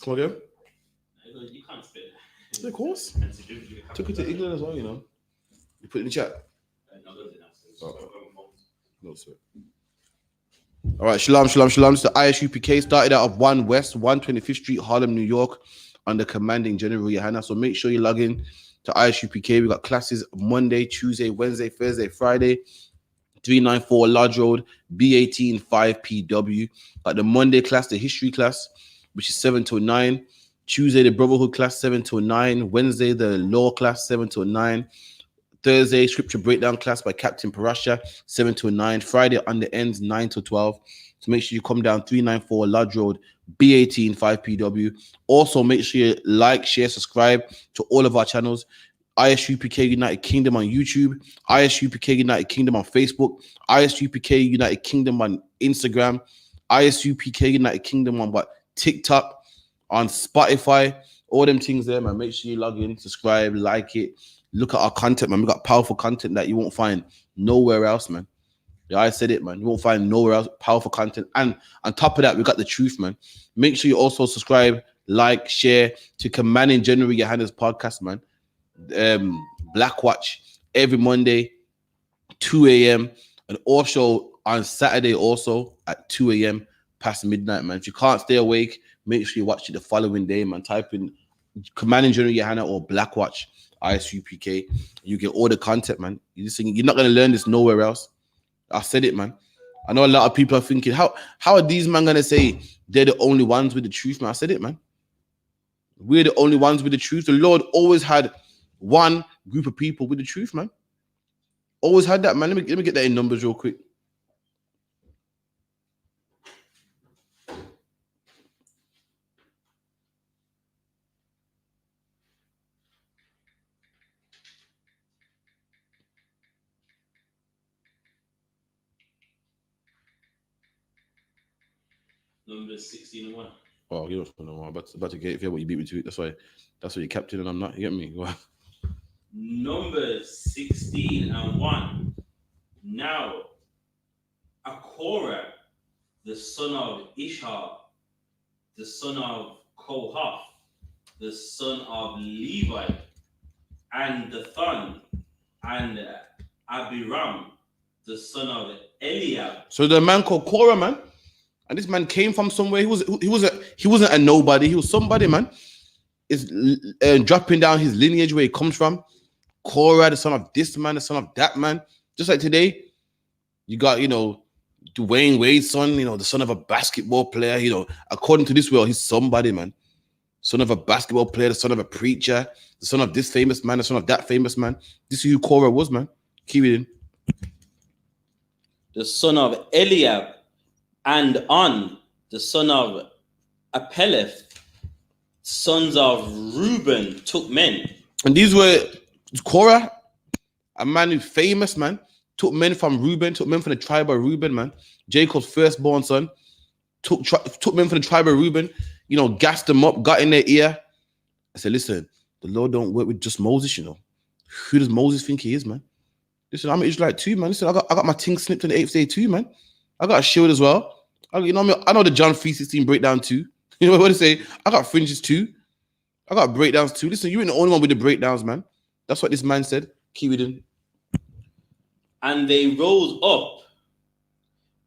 Come again? You can't spit. Yeah, of course. Took it to England as well, you know. You put it in the chat. No, sir. All right, shalom. So the I.S.U.P.K started out of 1 West, 125th Street, Harlem, New York, under commanding General YAHANNA. So make sure you log in to I.S.U.P.K. We got classes Monday, Tuesday, Wednesday, Thursday, Friday. 394 Lodge Road, B18 5PW. Got the Monday class, the history class, which is 7 to 9. Tuesday, the Brotherhood class, 7 to 9. Wednesday, the law class, 7 to 9. Thursday, scripture breakdown class by Captain Parasha, 7 to 9. Friday, under ends, 9 to 12. So make sure you come down 394 Lodge Road, B18 5PW. Also, make sure you like, share, subscribe to all of our channels. I.S.U.P.K United Kingdom on YouTube, I.S.U.P.K United Kingdom on Facebook, I.S.U.P.K United Kingdom on Instagram, I.S.U.P.K United Kingdom on TikTok, on Spotify, all them things there, man. Make sure you log in, subscribe, like it, look at our content, man. We got powerful content that you won't find nowhere else, man. Yeah, I said it, man. You won't find nowhere else powerful content. And on top of that, we got the truth, man. Make sure you also subscribe, like, share to Commanding General YAHANNA's podcast, man. Black Watch every Monday 2 a.m. and also on Saturday also at 2 a.m. past midnight, man. If you can't stay awake, make sure you watch it the following day, man. Type in Commanding General YAHANNA or Black Watch I.S.U.P.K. You get all the content, man. You're not going to learn this nowhere else. I said it, man. I know a lot of people are thinking, how are these men going to say they're the only ones with the truth, man? I said it, man. We're the only ones with the truth. The Lord always had one group of people with the truth, man. Always had that, man. Let me get that in numbers real quick. Number 16 and 1. Oh, you don't know. I'm about to get it. What you beat me to it. That's why you're captain and I'm not. You get me? Number 16 and 1. Now, Korah, the son of Ishar, the son of Kohath, the son of Levi, and Dathan, and Abiram, the son of Eliab. So the man called Korah, man, and this man came from somewhere. He wasn't a nobody. He was somebody, man. Is dropping down his lineage where he comes from. Korah, the son of this man, the son of that man. Just like today, you got, Dwayne Wade's son, the son of a basketball player, according to this world, he's somebody, man. Son of a basketball player, the son of a preacher, the son of this famous man, the son of that famous man. This is who Korah was, man. Keep it in. The son of Eliab, and On, the son of Apeleth, sons of Reuben, took men. And these were Korah, a man who's famous, man. Took men from Reuben, took men from the tribe of Reuben, man. Jacob's firstborn son. Took men from the tribe of Reuben, gassed them up, got in their ear. I said, listen, the Lord don't work with just Moses, Who does Moses think he is, man? Listen, I'm an Israelite too, man. Listen, I got my thing snipped on the 8th day too, man. I got a shield as well. I know the John 3:16 breakdown too. You know what I say? I got fringes too. I got breakdowns too. Listen, you ain't the only one with the breakdowns, man. That's what this man said. Keep it in. And they rose up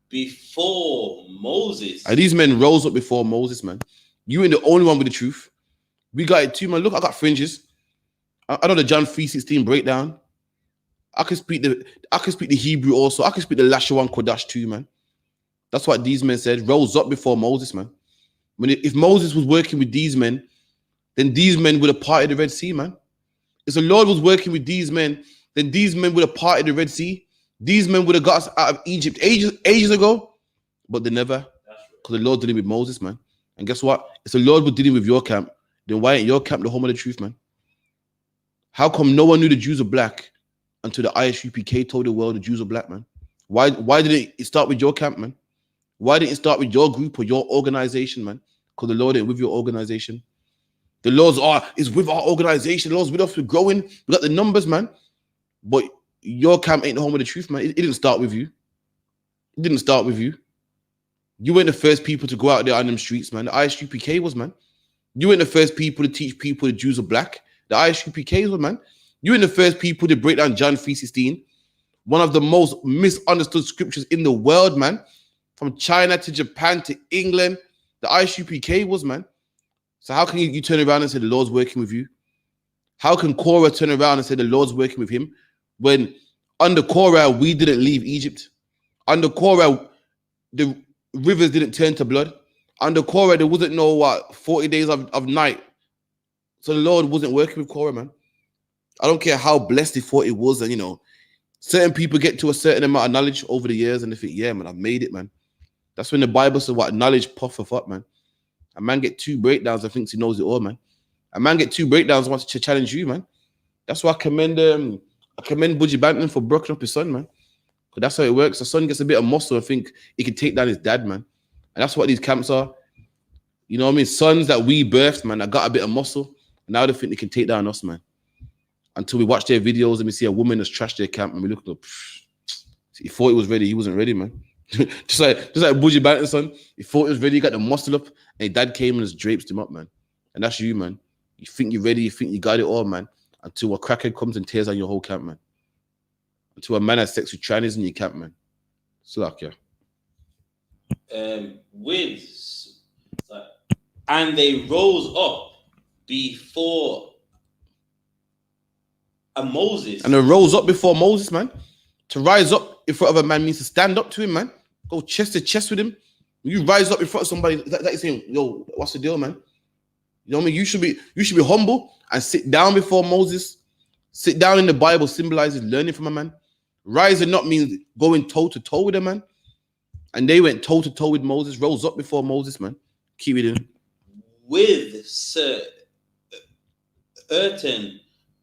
before Moses. And these men rose up before Moses, man. You ain't the only one with the truth. We got it too, man. Look, I got fringes. I know the John 3:16 breakdown. I can speak the Hebrew also. I can speak the Lashawan Kodash too, man. That's what these men said. Rose up before Moses, man. If Moses was working with these men, then these men would have parted the Red Sea, man. If the Lord was working with these men, then these men would have parted the Red Sea. These men would have got us out of Egypt ages ago, but they never. Because the Lord did it with Moses, man. And guess what? If the Lord was dealing with your camp, then why ain't your camp the home of the truth, man? How come no one knew the Jews were black until the I.S.U.P.K told the world the Jews were black, man? Why did it start with your camp, man? Why didn't it start with your group or your organization, man? Because the Lord ain't with your organization. The Lord's is with our organization. The Lord's with us. We're growing. We got the numbers, man. But your camp ain't the home of the truth, man. It didn't start with you. It didn't start with you. You weren't the first people to go out there on them streets, man. The I.S.U.P.K was, man. You ain't the first people to teach people the Jews are black. The I.S.U.P.K were, man. You ain't the first people to break down John 3:16. One of the most misunderstood scriptures in the world, man. From China to Japan to England, the I.S.U.P.K was, man. So how can you turn around and say the Lord's working with you? How can Korah turn around and say the Lord's working with him when under Korah we didn't leave Egypt? Under Korah, the rivers didn't turn to blood. Under Korah, there wasn't no 40 days of night. So the Lord wasn't working with Korah, man. I don't care how blessed he thought it was. And, you know, certain people get to a certain amount of knowledge over the years and they think, yeah, man, I've made it, man. That's when the Bible says what knowledge puffeth up, man. A man get 2 breakdowns and thinks he knows it all, man. A man get 2 breakdowns and wants to challenge you, man. That's why I commend Budgie Banton for broken up his son, man. Because that's how it works. The son gets a bit of muscle and think he can take down his dad, man. And that's what these camps are. You know what I mean? Sons that we birthed, man, that got a bit of muscle. And now they think they can take down us, man. Until we watch their videos and we see a woman that's trashed their camp and we look up. He thought he was ready. He wasn't ready, man. just like Budgie Banton's son. He thought he was ready. He got the muscle up. And his dad came and just draped him up, man. And that's you, man. You think you're ready. You think you got it all, man. Until a crackhead comes and tears down your whole camp, man. Until a man has sex with trannies in your camp, man. Slack, yeah. And they rose up before Moses. And they rose up before Moses, man. To rise up in front of a man means to stand up to him, man. Go chest to chest with him. When you rise up in front of somebody, that is saying, yo, what's the deal, man? You know what I mean? You should be humble and sit down before Moses. Sit down in the Bible symbolizes learning from a man. Rising up means going toe to toe with a man. And they went toe to toe with Moses, rose up before Moses, man. Keep it in. With certain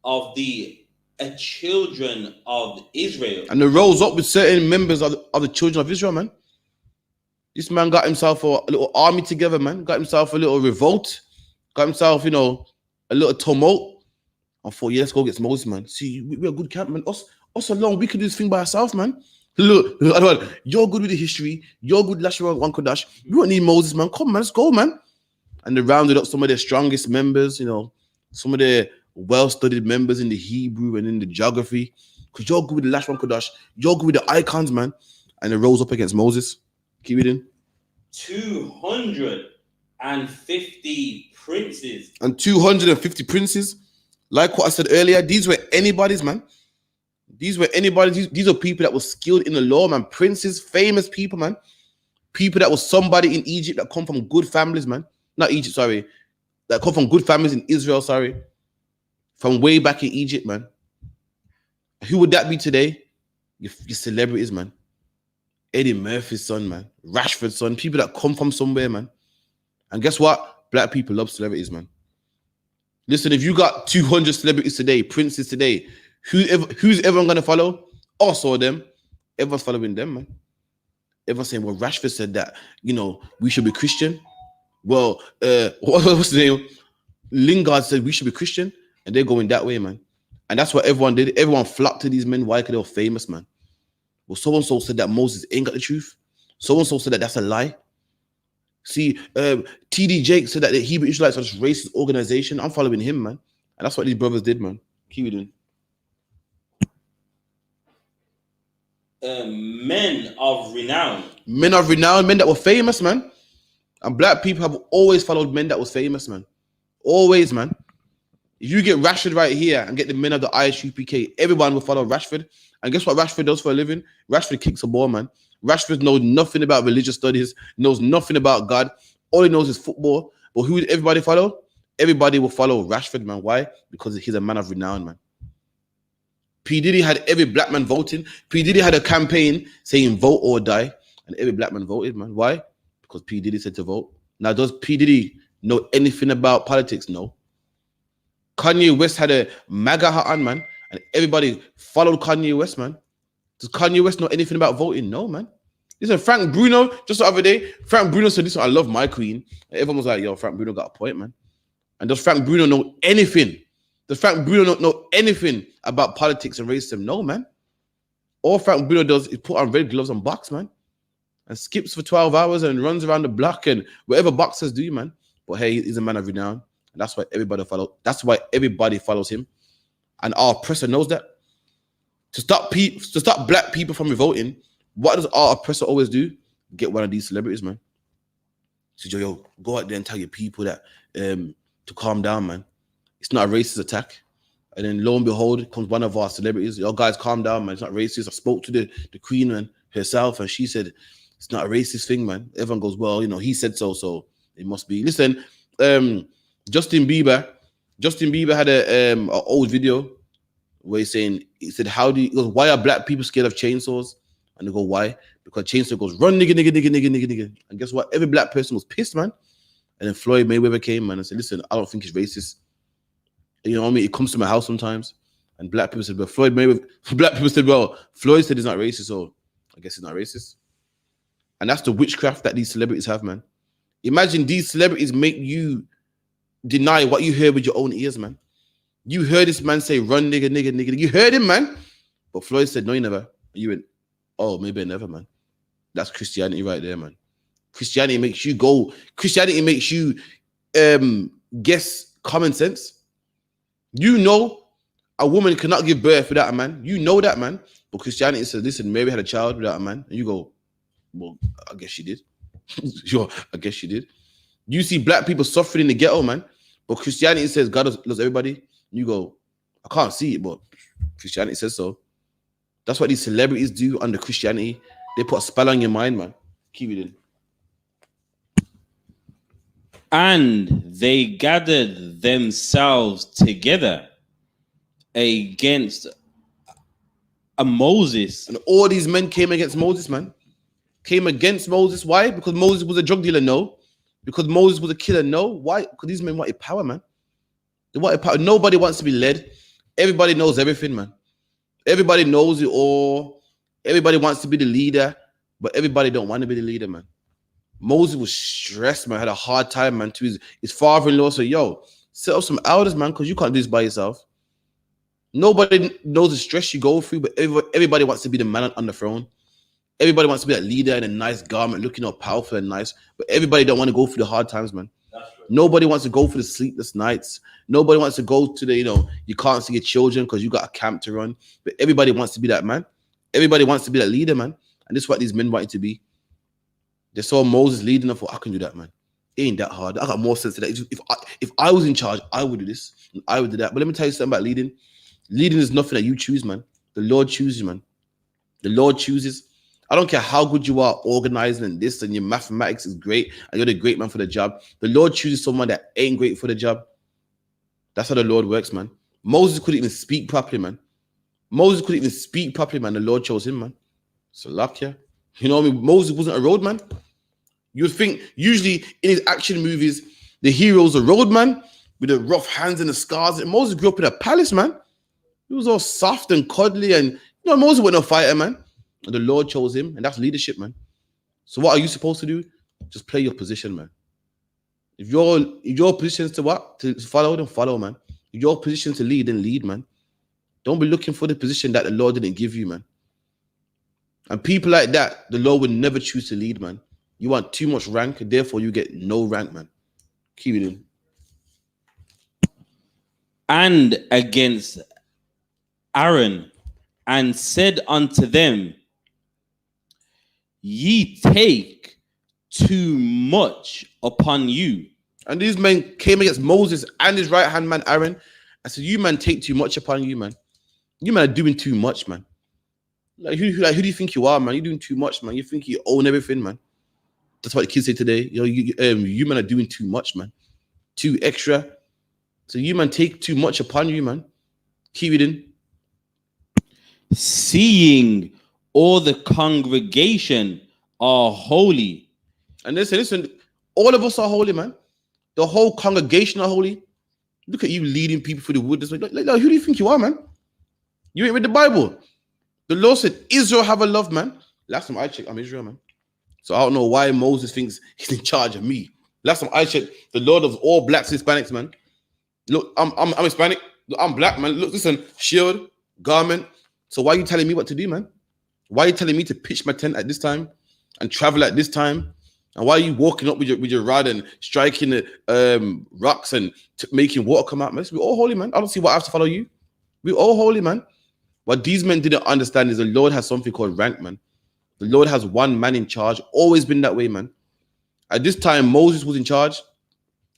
of the children of Israel. And they rose up with certain members of the children of Israel, man. This man got himself a little army together, man. Got himself a little revolt. Got himself, you know, a little tumult. I thought, yeah, let's go get Moses, man. See, we're a good camp, man. Us alone, we can do this thing by ourselves, man. Look, you're good with the history. You're good, Lashra, One Kodash. We don't need Moses, man. Come, man, let's go, man. And they rounded up some of their strongest members, you know, some of their well-studied members in the Hebrew and in the geography. Because you're good with the Lashra, One Kodash. You're good with the icons, man. And they rose up against Moses. Keep it in. 250 princes. And 250 princes. Like what I said earlier, these were anybody's, man. These were anybody. These are people that were skilled in the law, man. Princes, famous people, man. People that was somebody in Egypt that come from good families, man. Not Egypt, sorry. That come from good families in Israel, sorry. From way back in Egypt, man. Who would that be today? Your celebrities, man. Eddie Murphy's son, man. Rashford's son. People that come from somewhere, man. And guess what? Black people love celebrities, man. Listen, if you got 200 celebrities today, princes today, who's everyone going to follow? Us or them? Everyone's following them, man. Everyone's saying, well, Rashford said that, you know, we should be Christian. Well, what's the name? Lingard said we should be Christian. And they're going that way, man. And that's what everyone did. Everyone flocked to these men. Why? Because they were famous, man. Well, so-and-so said that Moses ain't got the truth. So-and-so said that that's a lie. See, T.D. Jakes said that the Hebrew Israelites are this racist organization. I'm following him, man. And that's what these brothers did, man. Keep it in. Men of renown. Men of renown, men that were famous, man. And black people have always followed men that was famous, man. Always, man. If you get Rashford right here and get the men of the I.S.U.P.K, everyone will follow Rashford. And guess what Rashford does for a living? Rashford kicks a ball, man. Rashford knows nothing about religious studies, knows nothing about God. All he knows is football. But who did everybody follow? Everybody will follow Rashford, man. Why? Because he's a man of renown, man. P. Diddy had every black man voting. P. Diddy had a campaign saying vote or die. And every black man voted, man. Why? Because P. Diddy said to vote. Now, does P. Diddy know anything about politics? No. Kanye West had a MAGA hat on, man. And everybody followed Kanye West, man. Does Kanye West know anything about voting? No, man. Listen, Frank Bruno, just the other day, Frank Bruno said, listen, I love my queen. And everyone was like, yo, Frank Bruno got a point, man. And does Frank Bruno know anything? Does Frank Bruno not know anything about politics and racism? No, man. All Frank Bruno does is put on red gloves and box, man. And skips for 12 hours and runs around the block and whatever boxers do, man. But hey, he's a man of renown. And that's why everybody follows him. And our oppressor knows that. To stop black people from revolting, what does our oppressor always do? Get one of these celebrities, man. So yo, go out there and tell your people that to calm down, man. It's not a racist attack. And then lo and behold, comes one of our celebrities. Yo, guys, calm down, man. It's not racist. I spoke to the queen and herself, and she said it's not a racist thing, man. Everyone goes, well, he said so, so it must be. Listen, Justin Bieber had a old video where he said, why are black people scared of chainsaws? And they go, why? Because chainsaw goes, run, nigga, nigga, nigga, nigga, nigga, nigga. And guess what? Every black person was pissed, man. And then Floyd Mayweather came, man, and said, listen, I don't think it's racist. You know what I mean? It comes to my house sometimes. And black people said, well, Floyd said he's not racist, so I guess he's not racist. And that's the witchcraft that these celebrities have, man. Imagine these celebrities make you deny what you heard with your own ears, man. You heard this man say, run, nigga, nigga, nigga. You heard him, man. But Floyd said, no, you never. You went, oh, maybe I never, man. That's Christianity right there, man. Christianity makes you guess common sense. You know a woman cannot give birth without a man. You know that, man. But Christianity says, listen, Mary had a child without a man. And you go, well, I guess she did. Sure, I guess she did. You see black people suffering in the ghetto, man. But Christianity says God loves everybody. You go, I can't see it, but Christianity says so. That's what these celebrities do under Christianity. They put a spell on your mind, man. Keep it in. And they gathered themselves together against a Moses. And all these men came against Moses, man. Came against Moses. Why? Because Moses was a drug dealer? No. Because Moses was a killer? No. Why? Because these men wanted power, man. They wanted power. Nobody wants to be led. Everybody knows everything, man. Everybody knows it all. Everybody wants to be the leader, but everybody don't want to be the leader, man. Moses was stressed, man. Had a hard time, man. To his father-in-law said, yo, set up some elders, man, because you can't do this by yourself. Nobody knows the stress you go through, but everybody wants to be the man on the throne. Everybody wants to be that leader in a nice garment, looking all powerful and nice, but everybody don't want to go through the hard times, man. That's right. Nobody wants to go for the sleepless nights. Nobody wants to go to the, you can't see your children because you got a camp to run. But everybody wants to be that man. Everybody wants to be that leader, man. And this is what these men wanted to be. They saw Moses leading and thought, I can do that, man. It ain't that hard. I got more sense to that. If I was in charge, I would do this and I would do that. But let me tell you something about leading. Leading is nothing that you choose, man. The Lord chooses, man. The Lord chooses. I don't care how good you are organizing and this and your mathematics is great and you're the great man for the job. The Lord chooses someone that ain't great for the job. That's how the Lord works, man. Moses couldn't even speak properly, man. Moses couldn't even speak properly, man. The Lord chose him, man. So luck, yeah. You know what I mean? Moses wasn't a roadman. You would think usually in his action movies, the hero's a roadman with the rough hands and the scars. And Moses grew up in a palace, man. He was all soft and cuddly, and Moses wasn't a fighter, man. And the Lord chose him, and that's leadership, man. So what are you supposed to do? Just play your position, man. If your position is to what? To follow, then follow, man. If your position to lead, then lead, man. Don't be looking for the position that the Lord didn't give you, man. And people like that, the Lord would never choose to lead, man. You want too much rank, and therefore you get no rank, man. Keep it in. And against Aaron, and said unto them, ye take too much upon you. And these men came against Moses and his right-hand man, Aaron. I said, you man take too much upon you, man. You man are doing too much, man. Like who do you think you are, man? You're doing too much, man. You think you own everything, man. That's what the kids say today. You man are doing too much, man. Too extra. So you man take too much upon you, man. Keep it in. Seeing all the congregation are holy. And listen, all of us are holy, man. The whole congregation are holy. Look at you leading people through the wood this way. Like, who do you think you are, man? You ain't read the Bible. The Lord said, Israel have a love, man. Last time I checked, I'm Israel, man. So I don't know why Moses thinks he's in charge of me. Last time I checked, the Lord of all blacks and Hispanics, man. Look, I'm Hispanic. I'm black, man. Look, listen, shield, garment. So why are you telling me what to do, man? Why are you telling me to pitch my tent at this time and travel at this time And why are you walking up with your rod and striking the rocks and making water come out, man? We're all holy, man. I don't see why I have to follow you. We're all holy, man. What these men didn't understand is the Lord has something called rank, man. The Lord has one man in charge. Always been that way, man. At this time, Moses was in charge.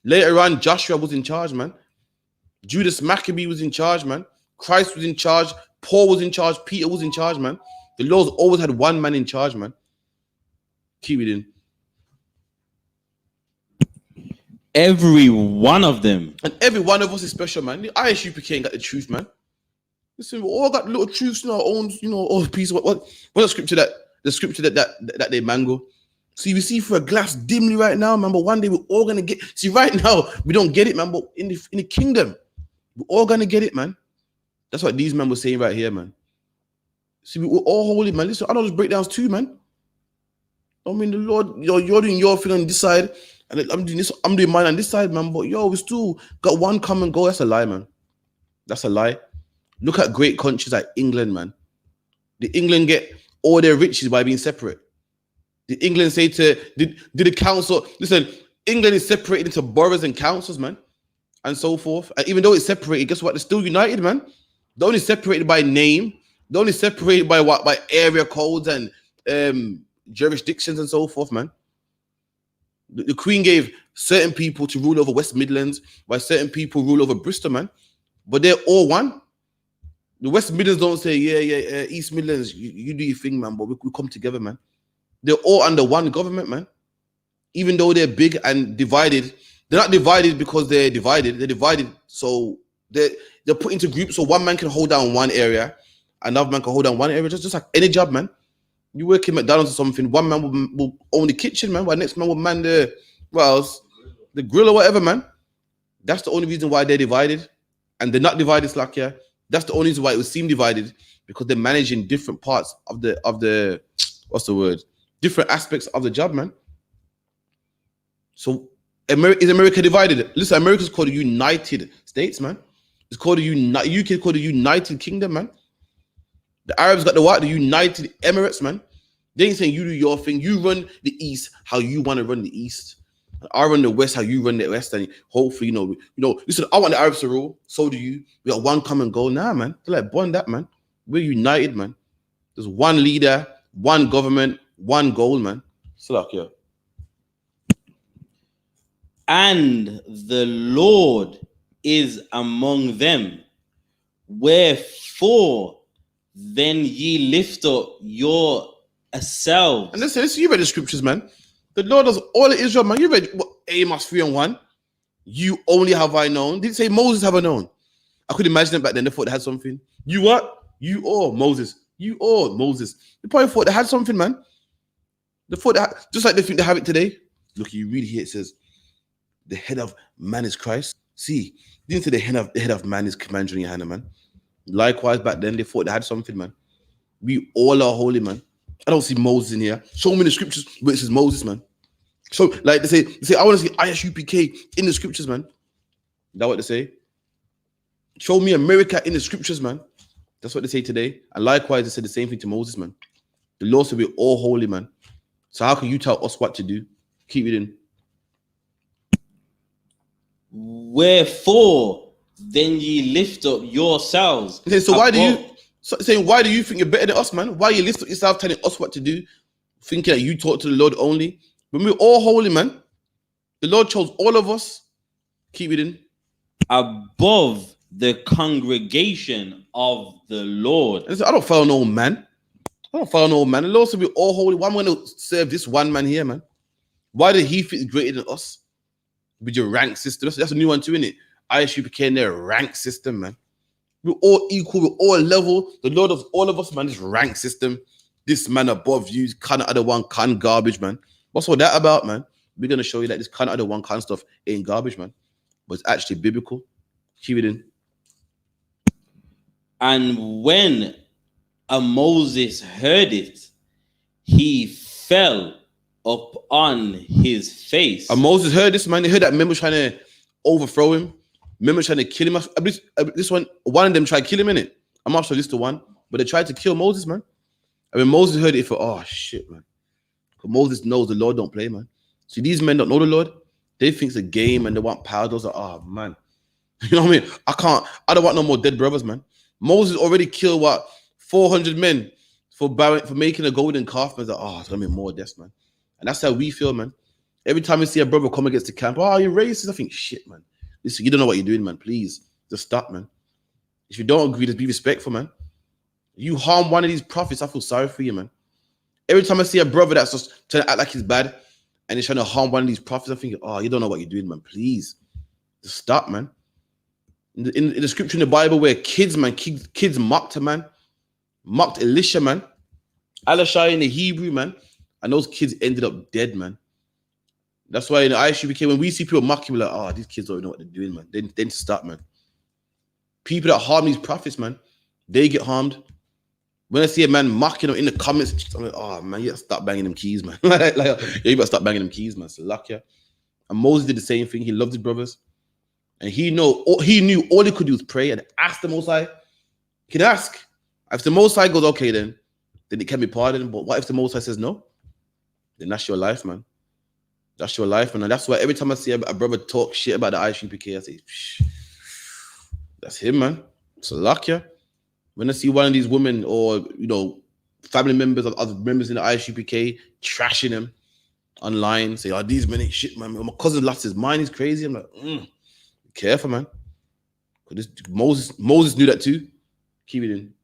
Later on, Joshua was in charge, man. Judas Maccabee was in charge, man. Christ was in charge. Paul was in charge. Peter was in charge, man. The Lord's always had one man in charge, man. Keep it in. Every one of them. And every one of us is special, man. The I.S.U.P.K ain't got the truth, man. Listen, we all got little truths in our own, own piece. What's the scripture that they mangle? See, we see through a glass dimly right now, man. But one day we're all gonna get. See, right now we don't get it, man. But in the kingdom, we're all gonna get it, man. That's what these men were saying right here, man. See, we're all holy, man. Listen, I know those breakdowns too, man. I mean, the Lord, you're doing your thing on this side, and I'm doing this. I'm doing mine on this side, man. But we still got one common goal. That's a lie, man. That's a lie. Look at great countries like England, man. Did England get all their riches by being separate? Did England say did the council, listen, England is separated into boroughs and councils, man, and so forth. And even though it's separated, guess what? They're still united, man. They're only separated by name. They're only separated by what? By area codes and jurisdictions and so forth, man. The Queen gave certain people to rule over West Midlands, while certain people rule over Bristol, man. But they're all one. The West Midlands don't say, East Midlands, you do your thing, man, but we come together, man. They're all under one government, man. Even though they're big and divided, they're not divided because they're divided. They're divided so they're put into groups so one man can hold down one area, another man can hold down one area, just like any job, man. You work in McDonald's or something, one man will own the kitchen, man, while the next man will man the grill or whatever, man. That's the only reason why they're divided. And they're not divided, Slack, yeah. That's the only reason why it would seem divided, because they're managing different parts of the what's the word? Different aspects of the job, man. So is America divided? Listen, America's called the United States, man. It's called the UK called the United Kingdom, man. The Arabs got the what? The United Emirates, man. They ain't saying you do your thing. You run the East how you want to run the East. I run the West how you run the West, and hopefully, listen, I want the Arabs to rule. So do you. We got one common goal. Nah, man. They're like, bond that, man. We're united, man. There's one leader, one government, one goal, man. So like, yeah. And the Lord is among them. Wherefore then ye lift up yourselves. And listen, you read the scriptures, man. The Lord does all of Israel, man. You read Amos 3:1. You only have I known. Did it say Moses have I known? I could imagine them back then. They thought they had something. You what? You all Moses. You all Moses. They probably thought they had something, man. They thought that just like they think they have it today. Look, you read here, it says the head of man is Christ. See, didn't say the head of man is Commander YAHANNA, man. Likewise, back then they thought they had something, man. We all are holy, man. I don't see Moses in here. Show me the scriptures where it says Moses, man. So, like they say, I want to see I.S.U.P.K in the scriptures, man. That's what they say. Show me America in the scriptures, man. That's what they say today. And likewise, they said the same thing to Moses, man. The Lord said we're all holy, man. So how can you tell us what to do? Keep it in. Wherefore then ye lift up yourselves. So why do you think you're better than us, man? Why you lift up yourself telling us what to do? Thinking that you talk to the Lord only? When we're all holy, man. The Lord chose all of us. Keep it in. Above the congregation of the Lord. And so I don't follow no man. I don't follow no man. The Lord said we're all holy. Why am I going to serve this one man here, man? Why did he fit greater than us? With your rank system. That's a new one too, isn't it? I.S.U.P.K in their rank system, man. We're all equal. We're all level. The Lord of all of us, man, this rank system. This man above you, kind of other one, can garbage, man. What's all that about, man? We're going to show you that this kind of other one, can stuff ain't garbage, man. But it's actually biblical. Keep it in. And when Moses heard it, he fell upon his face. And Moses heard this, man. He heard that men were trying to overthrow him. Men were trying to kill him. This one of them tried to kill him, innit? I'm not sure this the one, but they tried to kill Moses, man. And when Moses heard it, he thought, oh, shit, man. Because Moses knows the Lord don't play, man. See, these men don't know the Lord. They think it's a game and they want power. Those are, oh man. You know what I mean? I don't want no more dead brothers, man. Moses already killed what? 400 men for making a golden calf. Man, like, oh, it's gonna be more deaths, man. And that's how we feel, man. Every time we see a brother come against the camp, oh, you're racist. I think, shit, man. Listen, you don't know what you're doing, man. Please, just stop, man. If you don't agree, just be respectful, man. You harm one of these prophets, I feel sorry for you, man. Every time I see a brother that's just trying to act like he's bad and he's trying to harm one of these prophets, I'm thinking, oh, you don't know what you're doing, man. Please, just stop, man. In the scripture in the Bible where kids mocked a man, mocked Elisha, man, Elisha in the Hebrew, man, and those kids ended up dead, man. That's why in the I.S.U.P.K, when we see people mocking, we're like, oh, these kids don't know what they're doing, man. Then stop, man. People that harm these prophets, man, they get harmed. When I see a man mocking them in the comments, I'm like, oh, man, you gotta stop banging them keys, man. You gotta stop banging them keys, man. So luck, yeah. And Moses did the same thing. He loved his brothers. And he knew all he could do was pray and ask the Most High. He can ask. If the Most High goes, okay, then it can be pardoned. But what if the Most High says no? Then that's your life, man. That's your life, man. And that's why every time I see a brother talk shit about the I.S.U.P.K, I say, that's him, man. So luck, yeah. When I see one of these women or, family members of other members in the I.S.U.P.K trashing them online, say, oh, these men ain't shit, man. My cousin lost his mind. He's crazy. I'm like, be careful, man. Because Moses knew that too. Keep it in.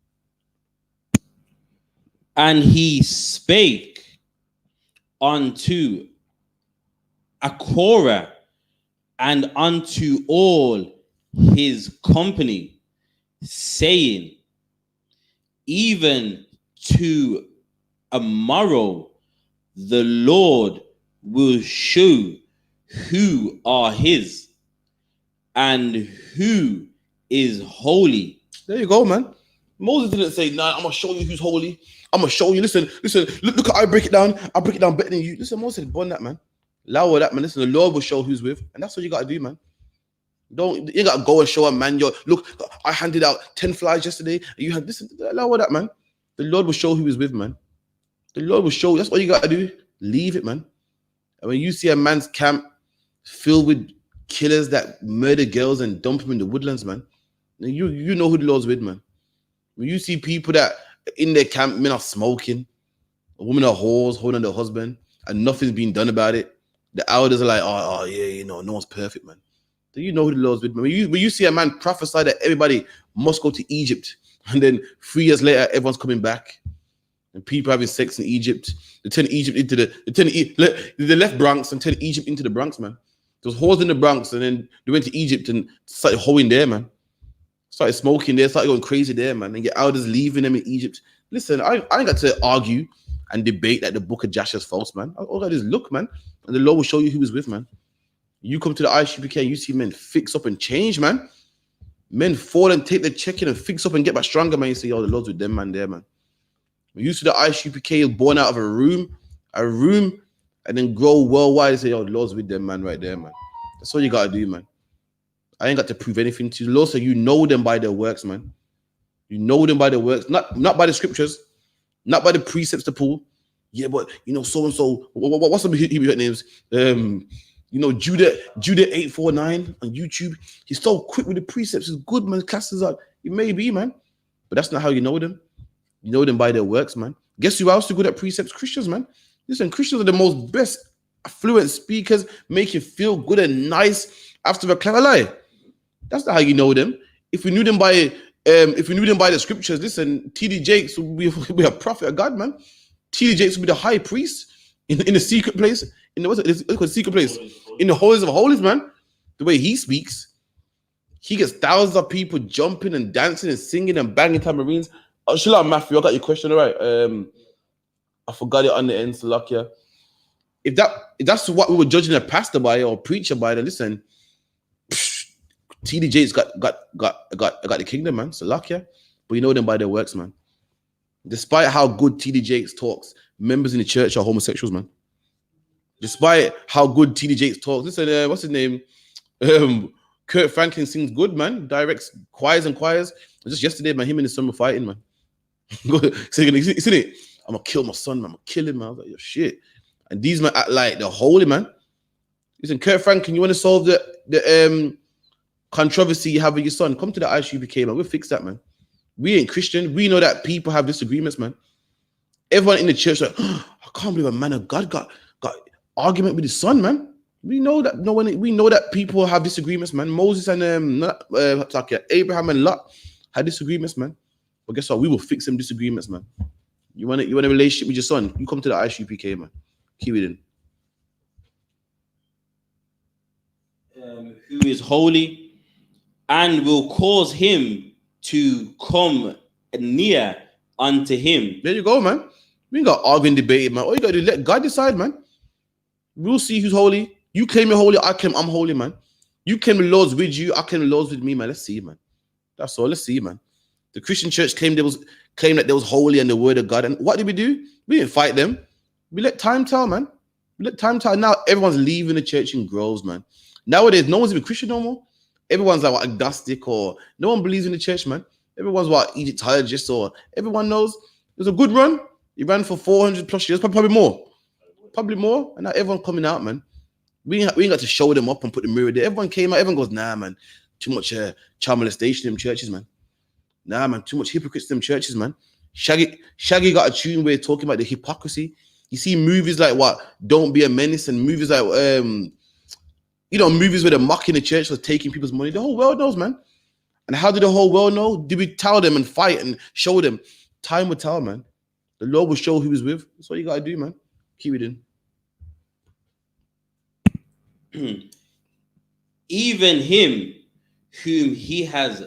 And he spake unto Korah and unto all his company, saying, even to a morrow the Lord will show who are his and who is holy. There you go, man. Moses didn't say, nah, I'm gonna show you who's holy. I'm gonna show you. Listen, look how I break it down. I break it down better than you. Listen, Moses said, that, man. Allow that, man. Listen, the Lord will show who's with, and that's what you gotta do, man. You gotta go and show a man. Look, I handed out 10 flies yesterday. And you had listen, allow that, man. The Lord will show who is with, man. The Lord will show. That's all you gotta do. Leave it, man. And when you see a man's camp filled with killers that murder girls and dump them in the woodlands, man, then you know who the Lord's with, man. When you see people that in their camp, men are smoking, women are whores holding their husband, and nothing's being done about it. The elders are like, oh yeah, no one's perfect, man. Do you know who the Lord's with? When you see a man prophesy that everybody must go to Egypt, and then 3 years later, everyone's coming back, and people having sex in Egypt, they turn Egypt into the left Bronx and turn Egypt into the Bronx, man. There was whores in the Bronx, and then they went to Egypt and started hoeing there, man. Started smoking there, started going crazy there, man. And your elders leaving them in Egypt. Listen, I ain't got to argue and debate that the book of Joshua's false, man. All I got is look, man, and the Lord will show you who is with, man. You come to the I.S.U.P.K and you see men fix up and change, man. Men fall and take the check-in and fix up and get back stronger, man. You say, oh, the Lord's with them, man, there, man. When you see the I.S.U.P.K born out of a room, and then grow worldwide and say, oh, the Lord's with them, man, right there, man. That's all you got to do, man. I ain't got to prove anything to you. The Lord said you know them by their works, man. You know them by their works, not by the scriptures, not by the precepts to pull. Yeah, but, so-and-so, what's some Hebrew names? Judah 849 on YouTube. He's so quick with the precepts. He's good, man. Classes up. He may be, man. But that's not how you know them. You know them by their works, man. Guess who else is good at precepts? Christians, man. Listen, Christians are the most best fluent speakers, make you feel good and nice after a clever lie. That's not how you know them. If we knew them by the scriptures, listen, T.D. Jakes would be a prophet of God, man. T.D. Jakes would be the high priest in the secret place. In the secret place, in the holies of holies, man. The way he speaks, he gets thousands of people jumping and dancing and singing and banging tambourines. Shalom, Matthew, I got your question, all right. I forgot it on the end, Salakia. If that's what we were judging a pastor by or a preacher by, then listen, T.D. Jakes got the kingdom, man. Salakia. But you know them by their works, man. Despite how good T.D. Jakes talks, members in the church are homosexuals, man. Despite how good T.D. Jakes talks, listen, what's his name? Kurt Franklin sings good, man. Directs choirs and choirs. Just yesterday, man, him and his son were fighting, man. Isn't it? I'm gonna kill my son, man. I'm gonna kill him, man. I was like, yo, shit. And these men act like they're holy, man. Listen, Kurt Franklin, you want to solve the controversy you have with your son? Come to the I.S.U.P.K, man. We'll fix that, man. We ain't Christian. We know that people have disagreements, man. Everyone in the church like, oh, I can't believe a man of God got argument with his son, man. We know that we know that people have disagreements, man. Moses and Abraham and Lot had disagreements, man. But guess what? We will fix them disagreements, man. You want a relationship with your son? You come to the I.S.U.P.K, man. Keep it in. Who is holy, and will cause him to come near unto him. There you go, man. We ain't got arguing, debating, man. All you got to do, let God decide, man. We'll see who's holy. You claim you're holy, I claim I'm holy, man. You claim the Lord's with you, I claim the Lord's with me, man. Let's see, man. That's all. Let's see, man. The Christian church claimed that they was holy and the word of God. And what did we do? We didn't fight them. We let time tell, man. We let time tell. Now everyone's leaving the church in groves, man. Nowadays, no one's even Christian no more. Everyone's like agnostic, or no one believes in the church, man. Everyone's what Egyptologists, or everyone knows. It was a good run. He ran for 400 plus years, probably more. Probably more. And now everyone coming out, man. We ain't got to show them up and put the mirror there. Everyone came out. Everyone goes, nah, man. Too much child molestation in them churches, man. Nah, man. Too much hypocrites in them churches, man. Shaggy got a tune where talking about the hypocrisy. You see movies like what? Don't Be a Menace, and movies like movies where they're mocking the church for taking people's money. The whole world knows, man. And how did the whole world know? Did we tell them and fight and show them? Time will tell, man. The Lord will show who he's with. That's what you got to do, man. Keep it in. Even him whom he has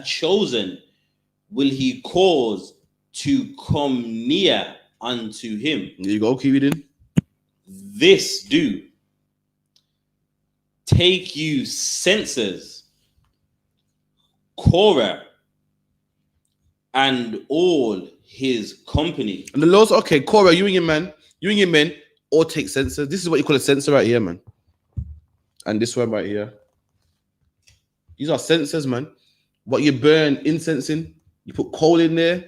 chosen will he cause to come near unto him. There you go. Keep it in. This do. Take you censors, Korah, and all his company. And the Lord's okay, Korah, you and your men, all take censors. This is what you call a censor right here, man. And this one right here. These are censors, man. What you burn incense in, you put coal in there,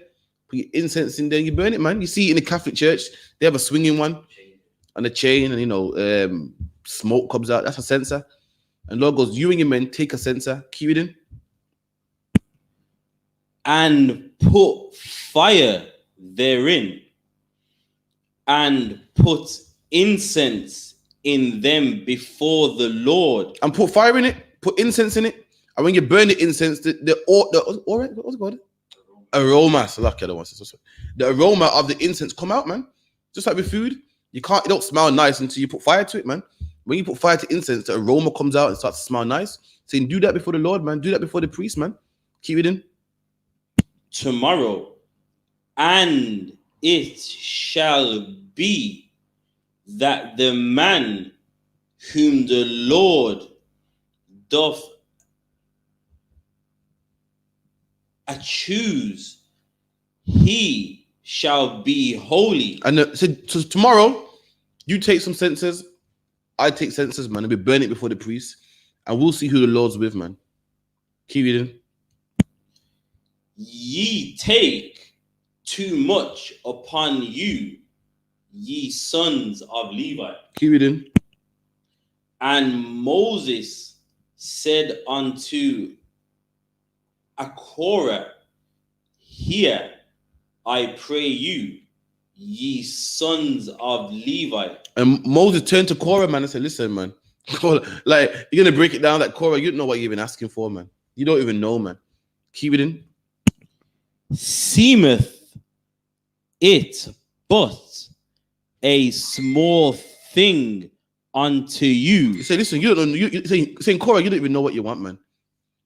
put your incense in there, you burn it, man. You see in the Catholic Church, they have a swinging one and a chain, and smoke comes out. That's a censer. And Lord goes, you and your men take a censer, keep it in. And put fire therein, and put incense in them before the Lord. And put fire in it, put incense in it. And when you burn the incense, the what's it called? Aroma. So lucky I don't want to say. The aroma of the incense come out, man. Just like with food. It don't smell nice until you put fire to it, man. When you put fire to incense, the aroma comes out and starts to smell nice. So you do that before the Lord, man. Do that before the priest, man. Keep it in. Tomorrow, and it shall be that the man whom the Lord doth choose, he shall be holy. And so tomorrow, you take some censers, I take censers, man, and we burn it before the priest, and we'll see who the Lord's with, man. Keep it in. Ye take too much upon you, ye sons of Levi. Keep it in. And Moses said unto Korah, hear, I pray you, ye sons of Levi. And Moses turned to Korah, man, and said, listen, man, like, you're going to break it down like Korah, you don't know what you're even asking for, man. You don't even know, man. Keep it in. Seemeth it but a small thing unto you. You say, listen, you don't know. You're saying, Korah, you don't even know what you want, man.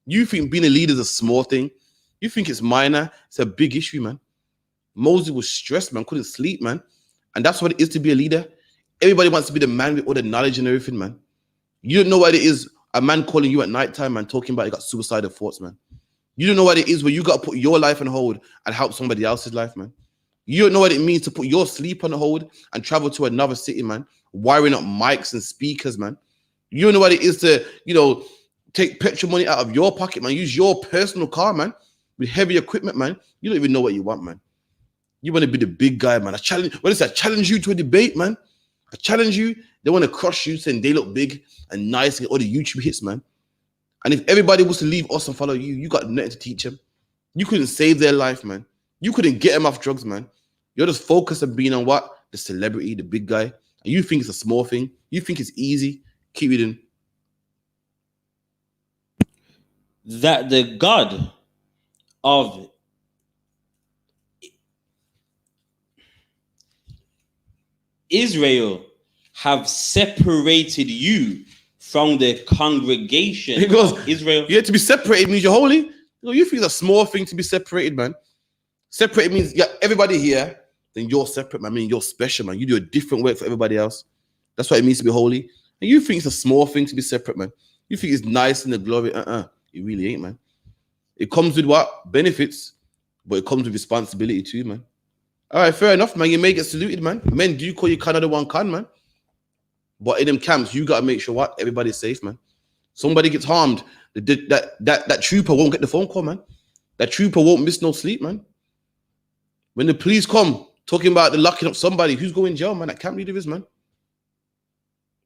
You think being a leader is a small thing. You think it's minor. It's a big issue, man. Moses was stressed, man. Couldn't sleep, man. And that's what it is to be a leader. Everybody wants to be the man with all the knowledge and everything, man. You don't know what it is, a man calling you at nighttime, man, talking about he got suicidal thoughts, man. You don't know what it is where you got to put your life on hold and help somebody else's life, man. You don't know what it means to put your sleep on hold and travel to another city, man, wiring up mics and speakers, man. You don't know what it is to, take petrol money out of your pocket, man. Use your personal car, man, with heavy equipment, man. You don't even know what you want, man. You want to be the big guy, man. I challenge you to a debate, man. I challenge you. They want to crush you, saying they look big and nice and all the YouTube hits, man. And if everybody was to leave us and follow you, you got nothing to teach them. You couldn't save their life, man. You couldn't get them off drugs, man. You're just focused on being on what? The celebrity, the big guy. And you think it's a small thing. You think it's easy. Keep it in. That the God of Israel have separated you from the congregation Because of Israel. Yeah, to be separated means you're holy. You think it's a small thing to be separated, man. Separated means everybody here, then you're separate, man. I mean, you're special, man. You do a different work for everybody else. That's what it means to be holy. And you think it's a small thing to be separate, man. You think it's nice in the glory. It really ain't, man. It comes with what? Benefits, but it comes with responsibility too, man. All right, fair enough, man. You may get saluted, man. Men do call you Canada one can, man. But in them camps, you got to make sure what? Everybody's safe, man. Somebody gets harmed. That trooper won't get the phone call, man. That trooper won't miss no sleep, man. When the police come talking about the locking up somebody, who's going to jail, man? That camp leader is, man.